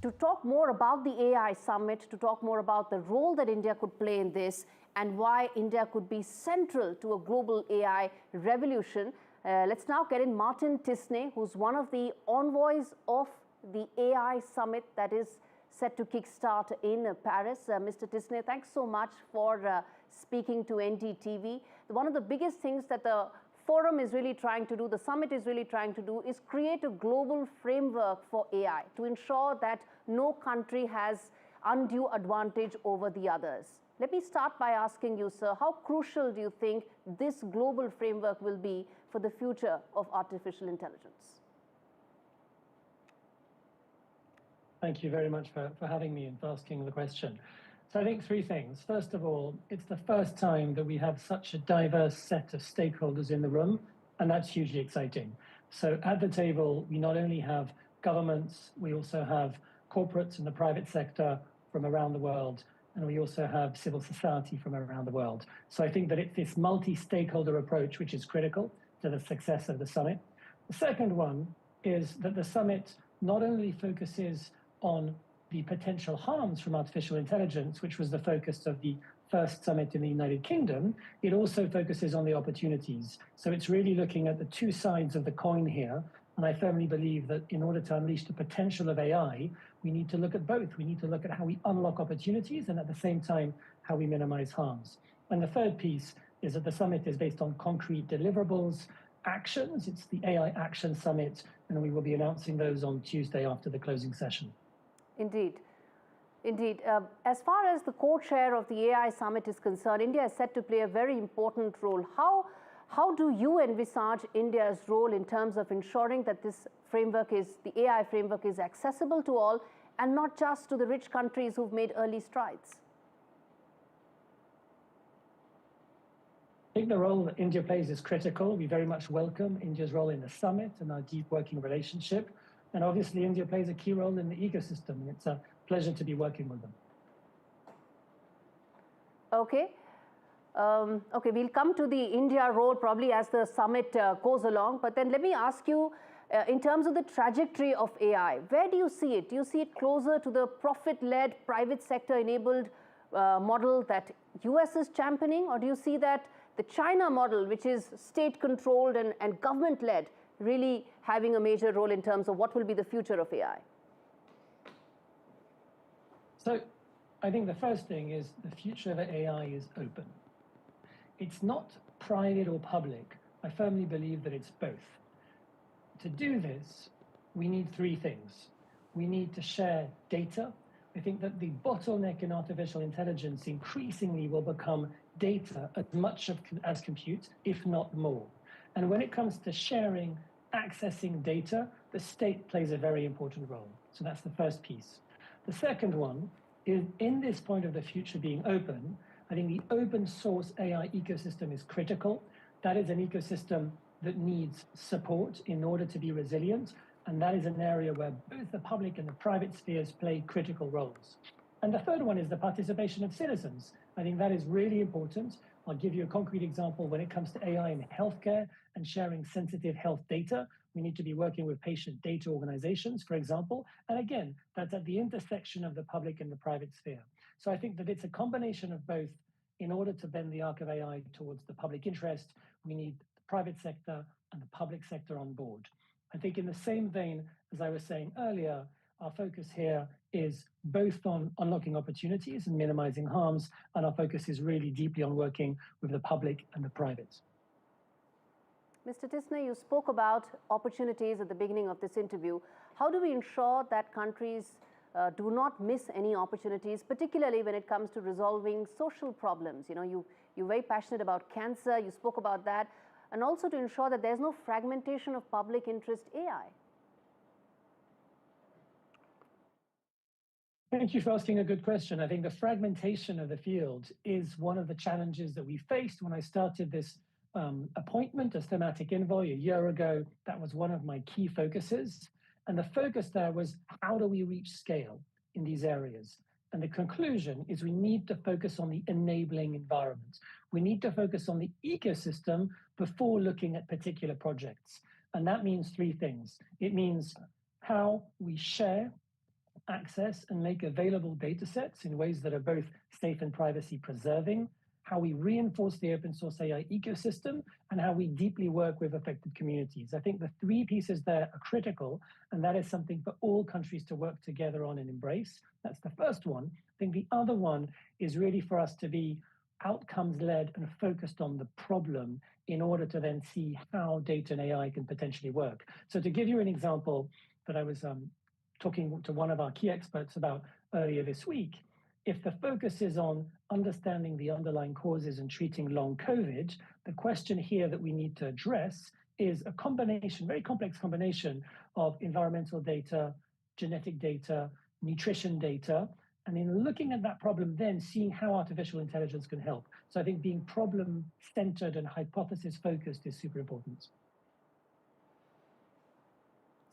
To talk more about the AI summit, to talk more about the role that India could play in this and why India could be central to a global AI revolution, let's now get in Martin Tisney, who's one of the envoys of the AI summit that is set to kickstart in Paris. Mr. Tisney, thanks so much for speaking to NDTV. One of the biggest things that the forum is really trying to do, the summit is really trying to do, is create a global framework for AI to ensure that no country has undue advantage over the others. Let me start by asking you, sir, how crucial do you think this global framework will be for the future of artificial intelligence? Thank you very much for having me and for asking the question. So I think three things. First of all, it's the first time that we have such a diverse set of stakeholders in the room, and that's hugely exciting. So at the table, we not only have governments, we also have corporates in the private sector from around the world, and we also have civil society from around the world. So I think that it's this multi-stakeholder approach which is critical to the success of the summit. The second one is that the summit not only focuses on the potential harms from artificial intelligence, which was the focus of the first summit in the United Kingdom, it also focuses on the opportunities. So it's really looking at the two sides of the coin here. And I firmly believe that in order to unleash the potential of AI, we need to look at both. We need to look at how we unlock opportunities and at the same time, how we minimize harms. And the third piece is that the summit is based on concrete deliverables, actions. It's the AI Action Summit, and we will be announcing those on Tuesday after the closing session. Indeed. Indeed. As far as the co-chair of the AI Summit is concerned, India is set to play a very important role. How do you envisage India's role in terms of ensuring that this framework the AI framework is accessible to all and not just to the rich countries who've made early strides? I think the role that India plays is critical. We very much welcome India's role in the summit and our deep working relationship. And obviously, India plays a key role in the ecosystem, and it's a pleasure to be working with them. Okay. Okay, we'll come to the India role probably as the summit goes along. But then let me ask you, in terms of the trajectory of AI, where do you see it? Do you see it closer to the profit-led, private sector-enabled model that US is championing? Or do you see that the China model, which is state-controlled and government-led, really having a major role in terms of what will be the future of AI? So I think the first thing is the future of AI is open. It's not private or public. I firmly believe that it's both. To do this, we need three things. We need to share data. I think that the bottleneck in artificial intelligence increasingly will become data as much as compute, if not more. And when it comes to sharing, accessing data, the state plays a very important role. So that's the first piece. The second one is, in this point of the future being open, I think the open source AI ecosystem is critical. That is an ecosystem that needs support in order to be resilient. And that is an area where both the public and the private spheres play critical roles. And the third one is the participation of citizens. I think that is really important. I'll give you a concrete example when it comes to AI in healthcare and sharing sensitive health data. We need to be working with patient data organizations, for example. And again, that's at the intersection of the public and the private sphere. So I think that it's a combination of both. In order to bend the arc of AI towards the public interest, we need the private sector and the public sector on board. I think in the same vein, as I was saying earlier, our focus here is both on unlocking opportunities and minimizing harms, and our focus is really deeply on working with the public and the private. Mr. Tisner, you spoke about opportunities at the beginning of this interview. How do we ensure that countries do not miss any opportunities, particularly when it comes to resolving social problems? You know, you're very passionate about cancer, you spoke about that, and also to ensure that there's no fragmentation of public interest AI. Thank you for asking a good question. I think the fragmentation of the field is one of the challenges that we faced when I started this appointment as thematic envoy a year ago. That was one of my key focuses. And the focus there was, how do we reach scale in these areas? And the conclusion is we need to focus on the enabling environment. We need to focus on the ecosystem before looking at particular projects. And that means three things. It means how we share, access, and make available data sets in ways that are both safe and privacy preserving, how we reinforce the open source AI ecosystem, and how we deeply work with affected communities. I think the three pieces there are critical, and that is something for all countries to work together on and embrace. That's the first one. I think the other one is really for us to be outcomes-led and focused on the problem in order to then see how data and AI can potentially work. So to give you an example that I was talking to one of our key experts about earlier this week, if the focus is on understanding the underlying causes and treating long COVID, the question here that we need to address is a combination, very complex combination of environmental data, genetic data, nutrition data, and in looking at that problem, then seeing how artificial intelligence can help. So I think being problem-centered and hypothesis-focused is super important.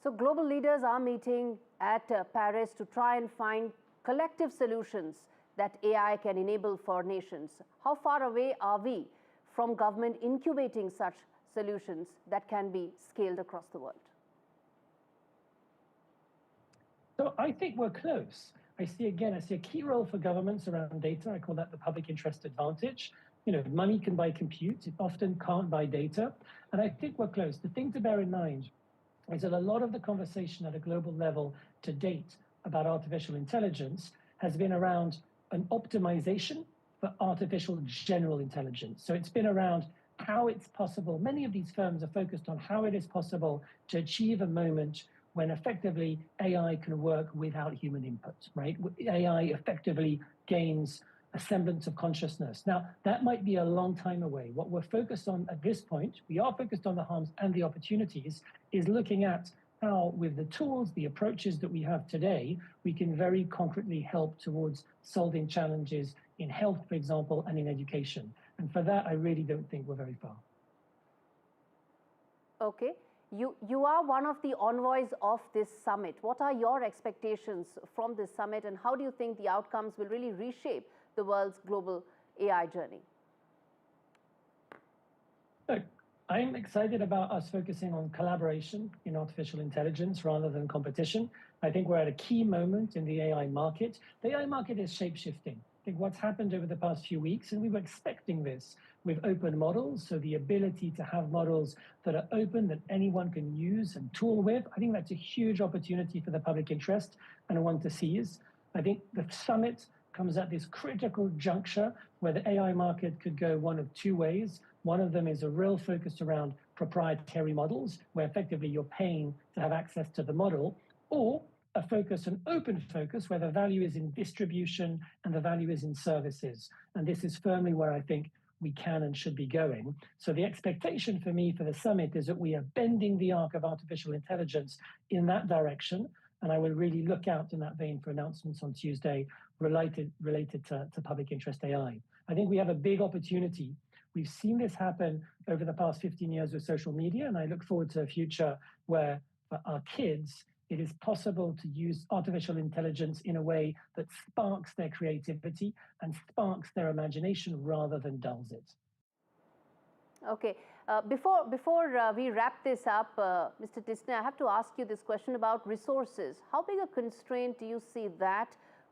So global leaders are meeting at Paris to try and find collective solutions that AI can enable for nations. How far away are we from government incubating such solutions that can be scaled across the world? So I think we're close. I see a key role for governments around data. I call that the public interest advantage. You know, money can buy compute, it often can't buy data. And I think we're close. The thing to bear in mind is that a lot of the conversation at a global level to date about artificial intelligence has been around an optimization for artificial general intelligence. So it's been around how it's possible. Many of these firms are focused on how it is possible to achieve a moment when effectively AI can work without human input, right? AI effectively gains a semblance of consciousness. Now, that might be a long time away. What we're focused on at this point, we are focused on the harms and the opportunities, is looking at how, with the tools, the approaches that we have today, we can very concretely help towards solving challenges in health, for example, and in education. And for that, I really don't think we're very far. Okay. You are one of the envoys of this summit. What are your expectations from this summit, and how do you think the outcomes will really reshape the world's global AI journey? Look, I'm excited about us focusing on collaboration in artificial intelligence rather than competition. I think we're at a key moment in the AI market. The AI market is shape-shifting. I think what's happened over the past few weeks, and we were expecting this with open models, so the ability to have models that are open, that anyone can use and tool with, I think that's a huge opportunity for the public interest and one to seize. I think the summit comes at this critical juncture where the AI market could go one of two ways. One of them is a real focus around proprietary models, where effectively you're paying to have access to the model, or a focus, an open focus, where the value is in distribution and the value is in services. And this is firmly where I think we can and should be going. So the expectation for me for the summit is that we are bending the arc of artificial intelligence in that direction. And I will really look out in that vein for announcements on Tuesday related to public interest AI. I think we have a big opportunity. We've seen this happen over the past 15 years with social media, and I look forward to a future where for our kids, it is possible to use artificial intelligence in a way that sparks their creativity and sparks their imagination rather than dulls it. Okay. Before we wrap this up, Mr. Tisner, I have to ask you this question about resources. How big a constraint do you see that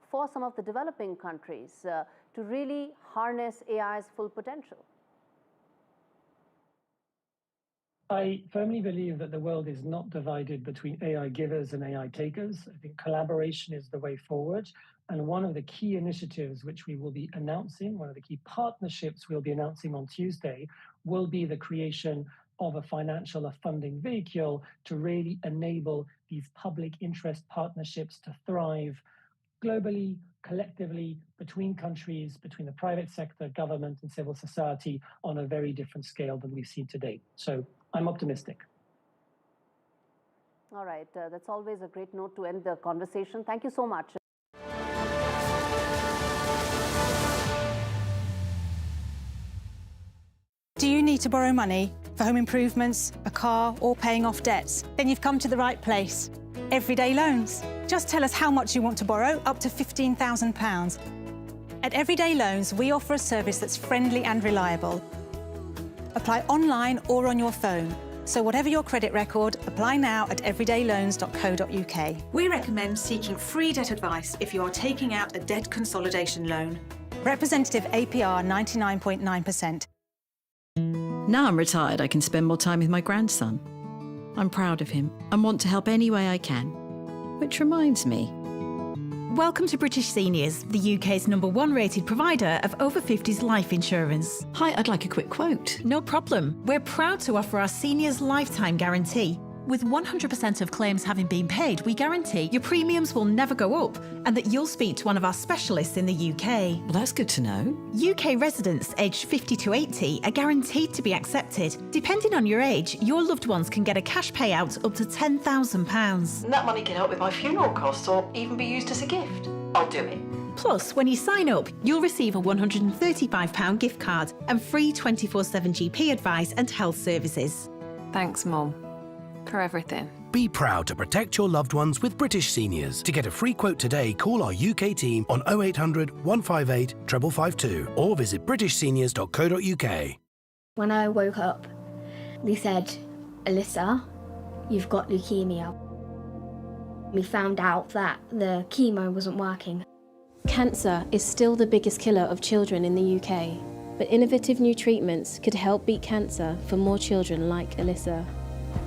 for some of the developing countries to really harness AI's full potential? I firmly believe that the world is not divided between AI givers and AI takers. I think collaboration is the way forward. And one of the key initiatives which we will be announcing, one of the key partnerships we'll be announcing on Tuesday, will be the creation of a financial or funding vehicle to really enable these public interest partnerships to thrive globally, collectively, between countries, between the private sector, government, and civil society on a very different scale than we've seen to date. So I'm optimistic. All right, that's always a great note to end the conversation. Thank you so much. Do you need to borrow money for home improvements, a car, or paying off debts? Then you've come to the right place. Everyday Loans. Just tell us how much you want to borrow, up to £15,000. At Everyday Loans, we offer a service that's friendly and reliable. Apply online or on your phone. So whatever your credit record, apply now at everydayloans.co.uk. We recommend seeking free debt advice if you are taking out a debt consolidation loan. Representative APR 99.9%. Now I'm retired, I can spend more time with my grandson. I'm proud of him and want to help any way I can. Which reminds me. Welcome to British Seniors, the UK's #1 rated provider of over 50s life insurance. Hi, I'd like a quick quote. No problem. We're proud to offer our seniors lifetime guarantee. With 100% of claims having been paid, we guarantee your premiums will never go up and that you'll speak to one of our specialists in the UK. Well, that's good to know. UK residents aged 50 to 80 are guaranteed to be accepted. Depending on your age, your loved ones can get a cash payout up to £10,000. And that money can help with my funeral costs or even be used as a gift. I'll do it. Plus, when you sign up, you'll receive a £135 gift card and free 24/7 GP advice and health services. Thanks, Mum, for everything. Be proud to protect your loved ones with British Seniors. To get a free quote today, call our UK team on 0800 158 552 or visit britishseniors.co.uk. When I woke up, they said, Alyssa, you've got leukemia. We found out that the chemo wasn't working. Cancer is still the biggest killer of children in the UK, but innovative new treatments could help beat cancer for more children like Alyssa.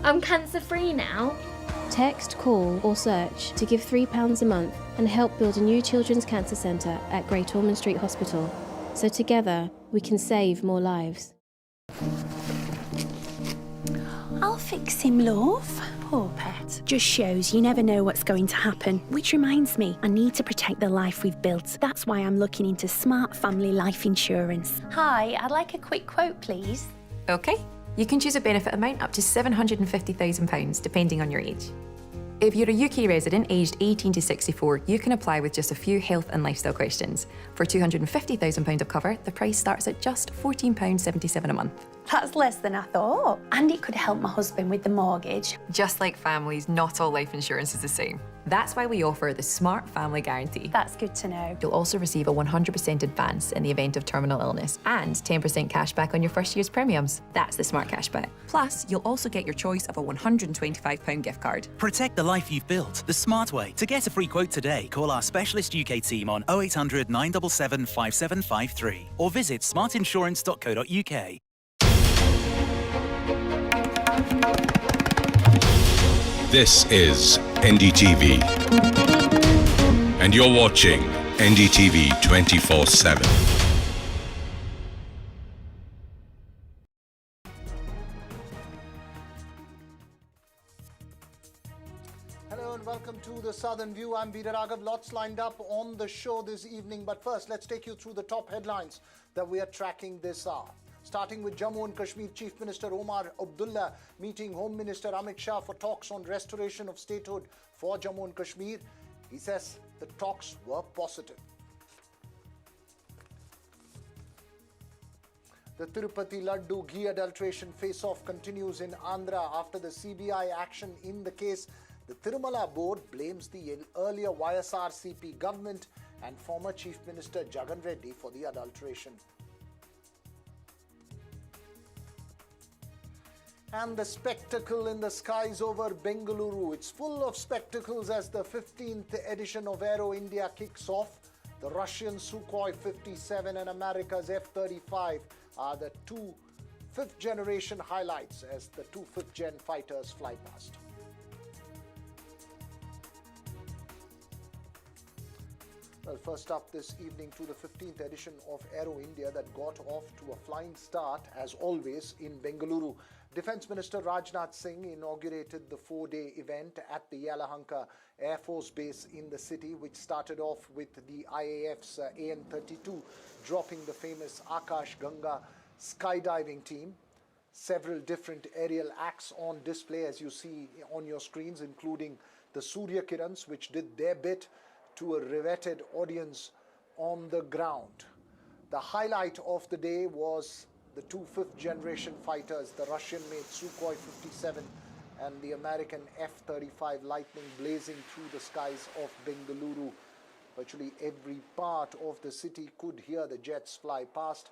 I'm cancer-free now. Text, call or search to give £3 a month and help build a new children's cancer centre at Great Ormond Street Hospital. So together we can save more lives. I'll fix him, love. Poor pet. Just shows you never know what's going to happen. Which reminds me, I need to protect the life we've built. That's why I'm looking into smart family life insurance. Hi, I'd like a quick quote, please. OK. You can choose a benefit amount up to £750,000, depending on your age. If you're a UK resident aged 18 to 64, you can apply with just a few health and lifestyle questions. For £250,000 of cover, the price starts at just £14.77 a month. That's less than I thought. And it could help my husband with the mortgage. Just like families, not all life insurance is the same. That's why we offer the Smart Family Guarantee. That's good to know. You'll also receive a 100% advance in the event of terminal illness and 10% cash back on your first year's premiums. That's the Smart Cashback. Plus, you'll also get your choice of a £125 gift card. Protect the life you've built the smart way. To get a free quote today, call our specialist UK team on 0800 977 5753 or visit smartinsurance.co.uk. This is NDTV, and you're watching NDTV 24/7. Hello and welcome to the Southern View. I'm Veera Raghav. Lots lined up on the show this evening, but first let's take you through the top headlines that we are tracking this hour. Starting with Jammu and Kashmir, Chief Minister Omar Abdullah meeting Home Minister Amit Shah for talks on restoration of statehood for Jammu and Kashmir. He says the talks were positive. The Tirupati Laddu ghee adulteration face-off continues in Andhra after the CBI action in the case. The Tirumala board blames the earlier YSRCP government and former Chief Minister Jagan Reddy for the adulteration. And the spectacle in the skies over Bengaluru. It's full of spectacles as the 15th edition of Aero India kicks off. The Russian Sukhoi 57 and America's F-35 are the two fifth-generation highlights as the two fifth-gen fighters fly past. Well, first up this evening to the 15th edition of Aero India that got off to a flying start, as always, in Bengaluru. Defence Minister Rajnath Singh inaugurated the 4-day event at the Yelahanka Air Force Base in the city, which started off with the IAF's AN-32 dropping the famous Akash Ganga skydiving team. Several different aerial acts on display, as you see on your screens, including the Surya Kirans, which did their bit to a riveted audience on the ground. The highlight of the day was the two fifth-generation fighters, the Russian-made Sukhoi 57 and the American F-35 Lightning, blazing through the skies of Bengaluru. Virtually every part of the city could hear the jets fly past.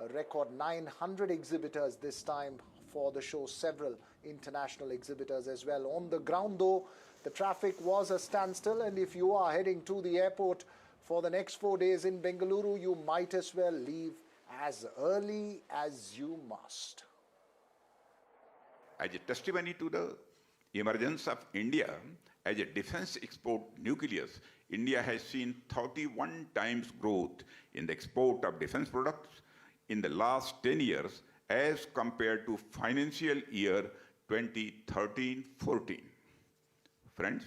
A record 900 exhibitors this time for the show, several international exhibitors as well. On the ground, though, the traffic was a standstill, and if you are heading to the airport for the next 4 days in Bengaluru, you might as well leave as early as you must. As a testimony to the emergence of India as a defense export nucleus, India has seen 31 times growth in the export of defense products in the last 10 years as compared to financial year 2013-14. Friends,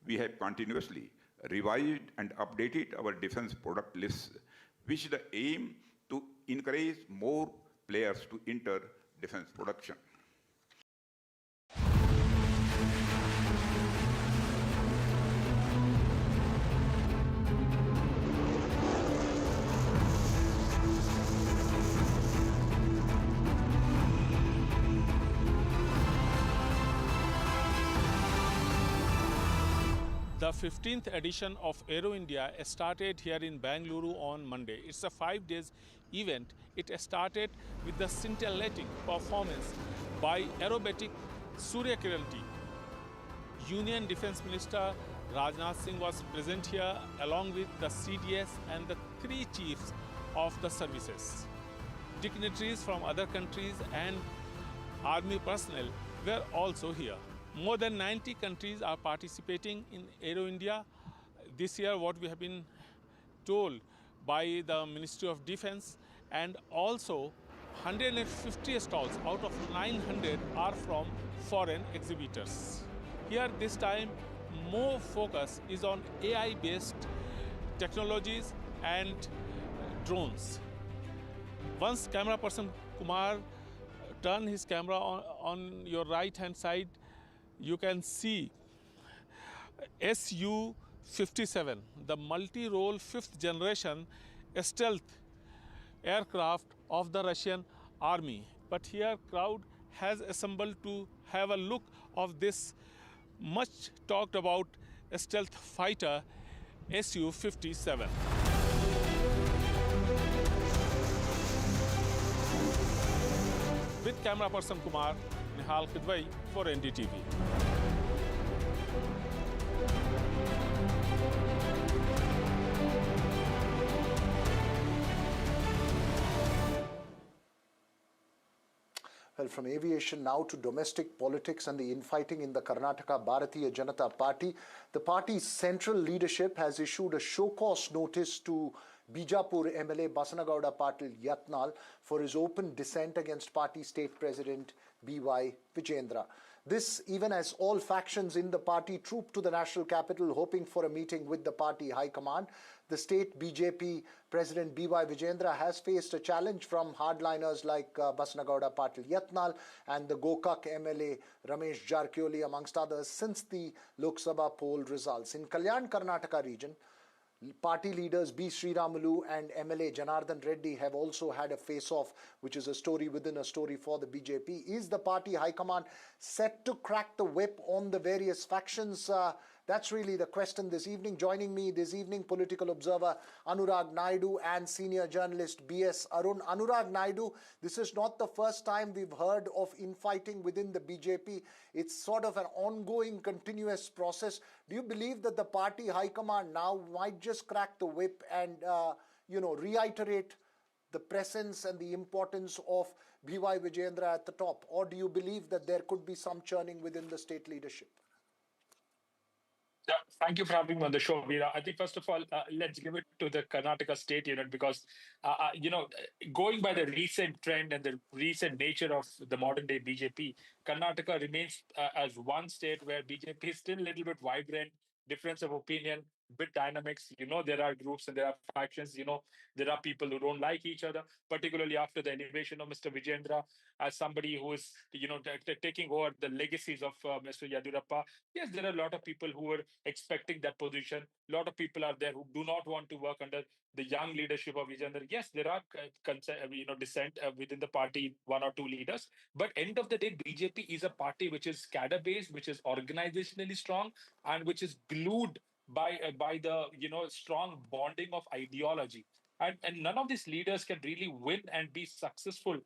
we have continuously revised and updated our defense product lists, which the aim to encourage more players to enter defense production. The 15th edition of Aero India started here in Bengaluru on Monday. It's a 5-day event. It started with the scintillating performance by aerobatic Surya Kiran team. Union Defence Minister Rajnath Singh was present here along with the CDS and the 3 chiefs of the services. Dignitaries from other countries and army personnel were also here. More than 90 countries are participating in Aero India. This year, what we have been told by the Ministry of Defence, and also 150 stalls out of 900 are from foreign exhibitors. Here this time, more focus is on AI-based technologies and drones. Once camera person Kumar turn his camera on your right-hand side, you can see Su-57, the multi-role 5th generation stealth aircraft of the Russian army. But here crowd has assembled to have a look of this much talked about stealth fighter Su-57. With camera person Kumar, Nihal Khidwai for NDTV. Well, from aviation now to domestic politics and the infighting in the Karnataka Bharatiya Janata Party. The party's central leadership has issued a show-cause notice to Bijapur MLA Basanagowda Patil Yatnal for his open dissent against party state president B.Y. Vijendra. This even as all factions in the party trooped to the national capital hoping for a meeting with the party high command. The state BJP president B.Y. Vijendra has faced a challenge from hardliners like Basanagowda Patil Yatnal and the Gokak MLA Ramesh Jarkioli amongst others since the Lok Sabha poll results. In Kalyan Karnataka region, party leaders B. Sriramulu and MLA Janardhan Reddy have also had a face-off, which is a story within a story for the BJP. Is the party high command set to crack the whip on the various factions? That's really the question this evening. Joining me this evening, political observer Anurag Naidu and senior journalist B.S. Arun. Anurag Naidu, this is not the first time we've heard of infighting within the BJP. It's sort of an ongoing, continuous process. Do you believe that the party high command now might just crack the whip and, reiterate the presence and the importance of B.Y. Vijendra at the top? Or do you believe that there could be some churning within the state leadership? Yeah, Thank you for having me on the show, Veera. I think, first of all, let's give it to the Karnataka state unit because, going by the recent trend and the recent nature of the modern day BJP, Karnataka remains as one state where BJP is still a little bit vibrant, difference of opinion, bit dynamics. There are groups and there are factions. There are people who don't like each other, particularly after the elevation of Mr. Vijayendra as somebody who is, taking over the legacies of Mr. Yadurappa. Yes, there are a lot of people who were expecting that position. A lot of people are there who do not want to work under the young leadership of Vijayendra. Yes, there are dissent within the party, one or two leaders. But end of the day, BJP is a party which is cadre based, which is organizationally strong, and which is glued by the strong bonding of ideology. And none of these leaders can really win and be successful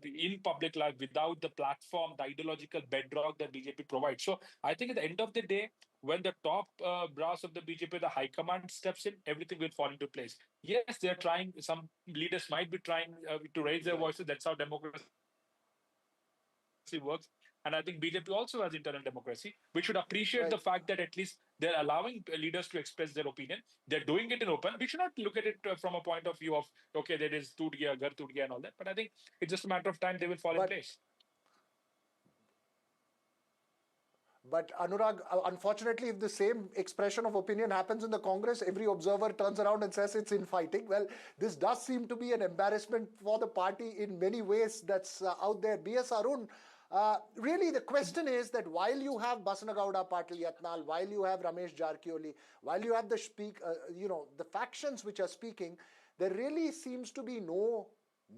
in public life without the platform, the ideological bedrock that BJP provides. So I think at the end of the day, when the top brass of the BJP, the high command steps in, everything will fall into place. Yes, they're trying, some leaders might be trying to raise their voices. That's how democracy works. And I think BJP also has internal democracy. We should appreciate the fact that at least they're allowing leaders to express their opinion. They're doing it in open. We should not look at it from a point of view of, okay, there is toot gaya, ghar toot gaya and all that. But I think it's just a matter of time they will fall in place. But Anurag, unfortunately, if the same expression of opinion happens in the Congress, every observer turns around and says it's infighting. Well, this does seem to be an embarrassment for the party in many ways that's out there. B.S. Arun, really the question is that while you have Basanagowda Patil Yatnal, while you have Ramesh Jarkioli, while you have the factions which are speaking, there really seems to be no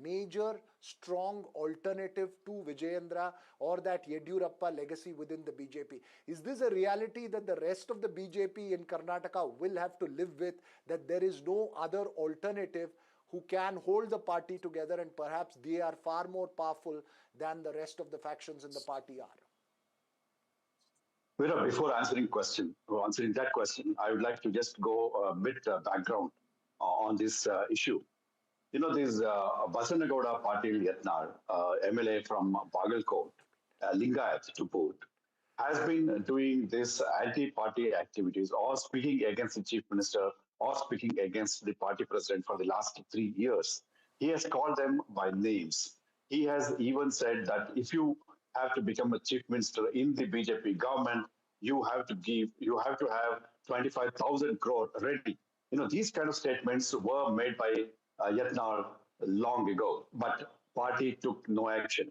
major strong alternative to Vijayendra or that Yediyurappa legacy within the BJP. Is this a reality that the rest of the BJP in Karnataka will have to live with, that there is no other alternative who can hold the party together, and perhaps they are far more powerful than the rest of the factions in the party are? Well, before answering that question, I would like to just go a bit background on this issue. This Basanagowda Patil Yatnal, MLA from Bagalkot, Lingayat to boot, has been doing this anti-party activities or speaking against the chief minister or speaking against the party president for the last 3 years. He has called them by names. He has even said that if you have to become a chief minister in the BJP government, you have to have 25,000 crore ready. These kind of statements were made by Yatnal long ago, but party took no action.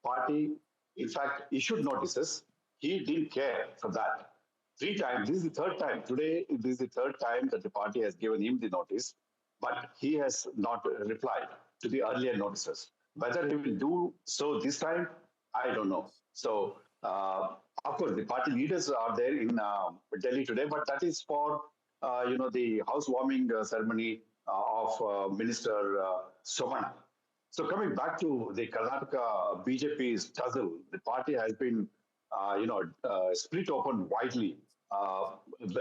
Party, in fact, issued notices. He didn't care for that. 3 times, this is the 3rd time. Today, this is the 3rd time that the party has given him the notice, but he has not replied to the earlier notices. Whether he will do so this time, I don't know. So, of course, the party leaders are there in Delhi today, but that is for, the housewarming ceremony of Minister Somana. So coming back to the Karnataka BJP's tussle, the party has been, split open widely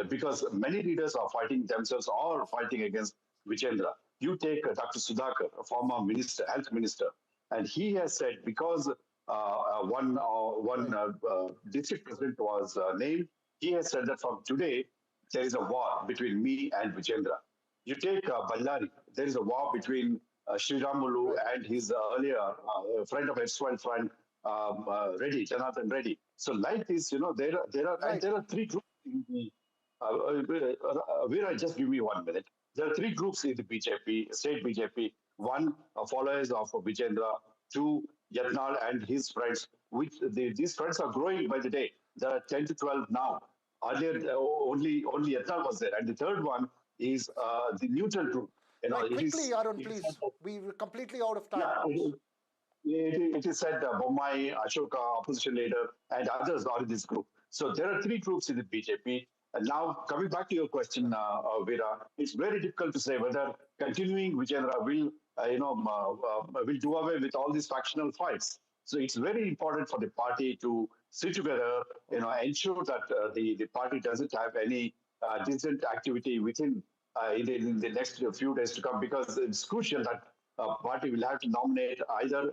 because many leaders are fighting themselves or fighting against Vijayendra. You take Dr. Sudhakar, a former health minister, and he has said because one district president was named, he has said that from today there is a war between me and Vijayendra. You take Ballari, there is a war between Sriramulu and his earlier friend of erstwhile friend, Reddy, Janathan Reddy. So like this, there are 3 groups in the, Veera, just give me 1 minute. There are 3 groups in the BJP, state BJP. 1, followers of Vijayendra. 2, Yatnal and his friends. These friends are growing by the day. There are 10 to 12 now. Earlier, only Yatnal was there. And the 3rd one is the neutral group. Quickly, Arun, please. We're completely out of time. It is said Bommai, Ashoka, opposition leader, and others are in this group. So there are 3 groups in the BJP. And now, coming back to your question, Veera, it's very difficult to say whether continuing Vijayendra will do away with all these factional fights. So it's very important for the party to sit together, ensure that the party doesn't have any dissident activity within in the next few days to come, because it's crucial that party will have to nominate either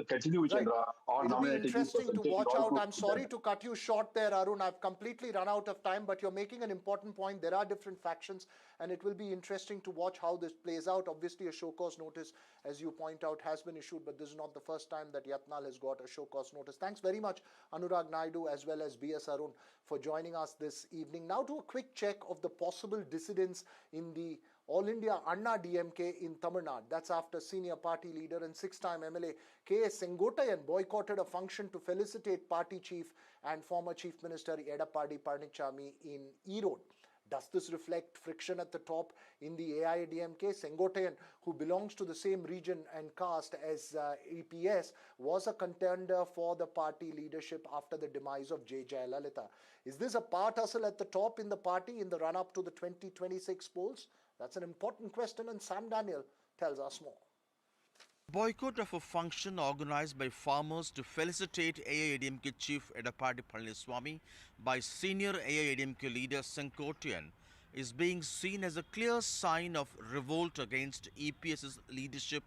continue Vichendra or It'll be nominate a new interesting person. to Take it watch all out. through I'm sorry to cut you short there, Arun. I've completely run out of time, but you're making an important point. There are different factions, and it will be interesting to watch how this plays out. Obviously, a show cause notice, as you point out, has been issued, but this is not the first time that Yatnal has got a show cause notice. Thanks very much, Anurag Naidu, as well as B.S. Arun, for joining us this evening. Now to a quick check of the possible dissidents in the All India Anna DMK in Tamil Nadu. That's after senior party leader and six-time MLA K.S. Sengottayan boycotted a function to felicitate party chief and former Chief Minister Edappadi Palaniswamy in Erode. Does this reflect friction at the top in the AIADMK? Sengottayan, who belongs to the same region and caste as EPS, was a contender for the party leadership after the demise of J. Jayalalitha. Is this a part hustle at the top in the party in the run-up to the 2026 polls? That's an important question, and Sam Daniel tells us more. Boycott of a function organized by farmers to felicitate AIADMK Chief Edappadi Palaniswamy by senior AIADMK leader Sengottayan is being seen as a clear sign of revolt against EPS's leadership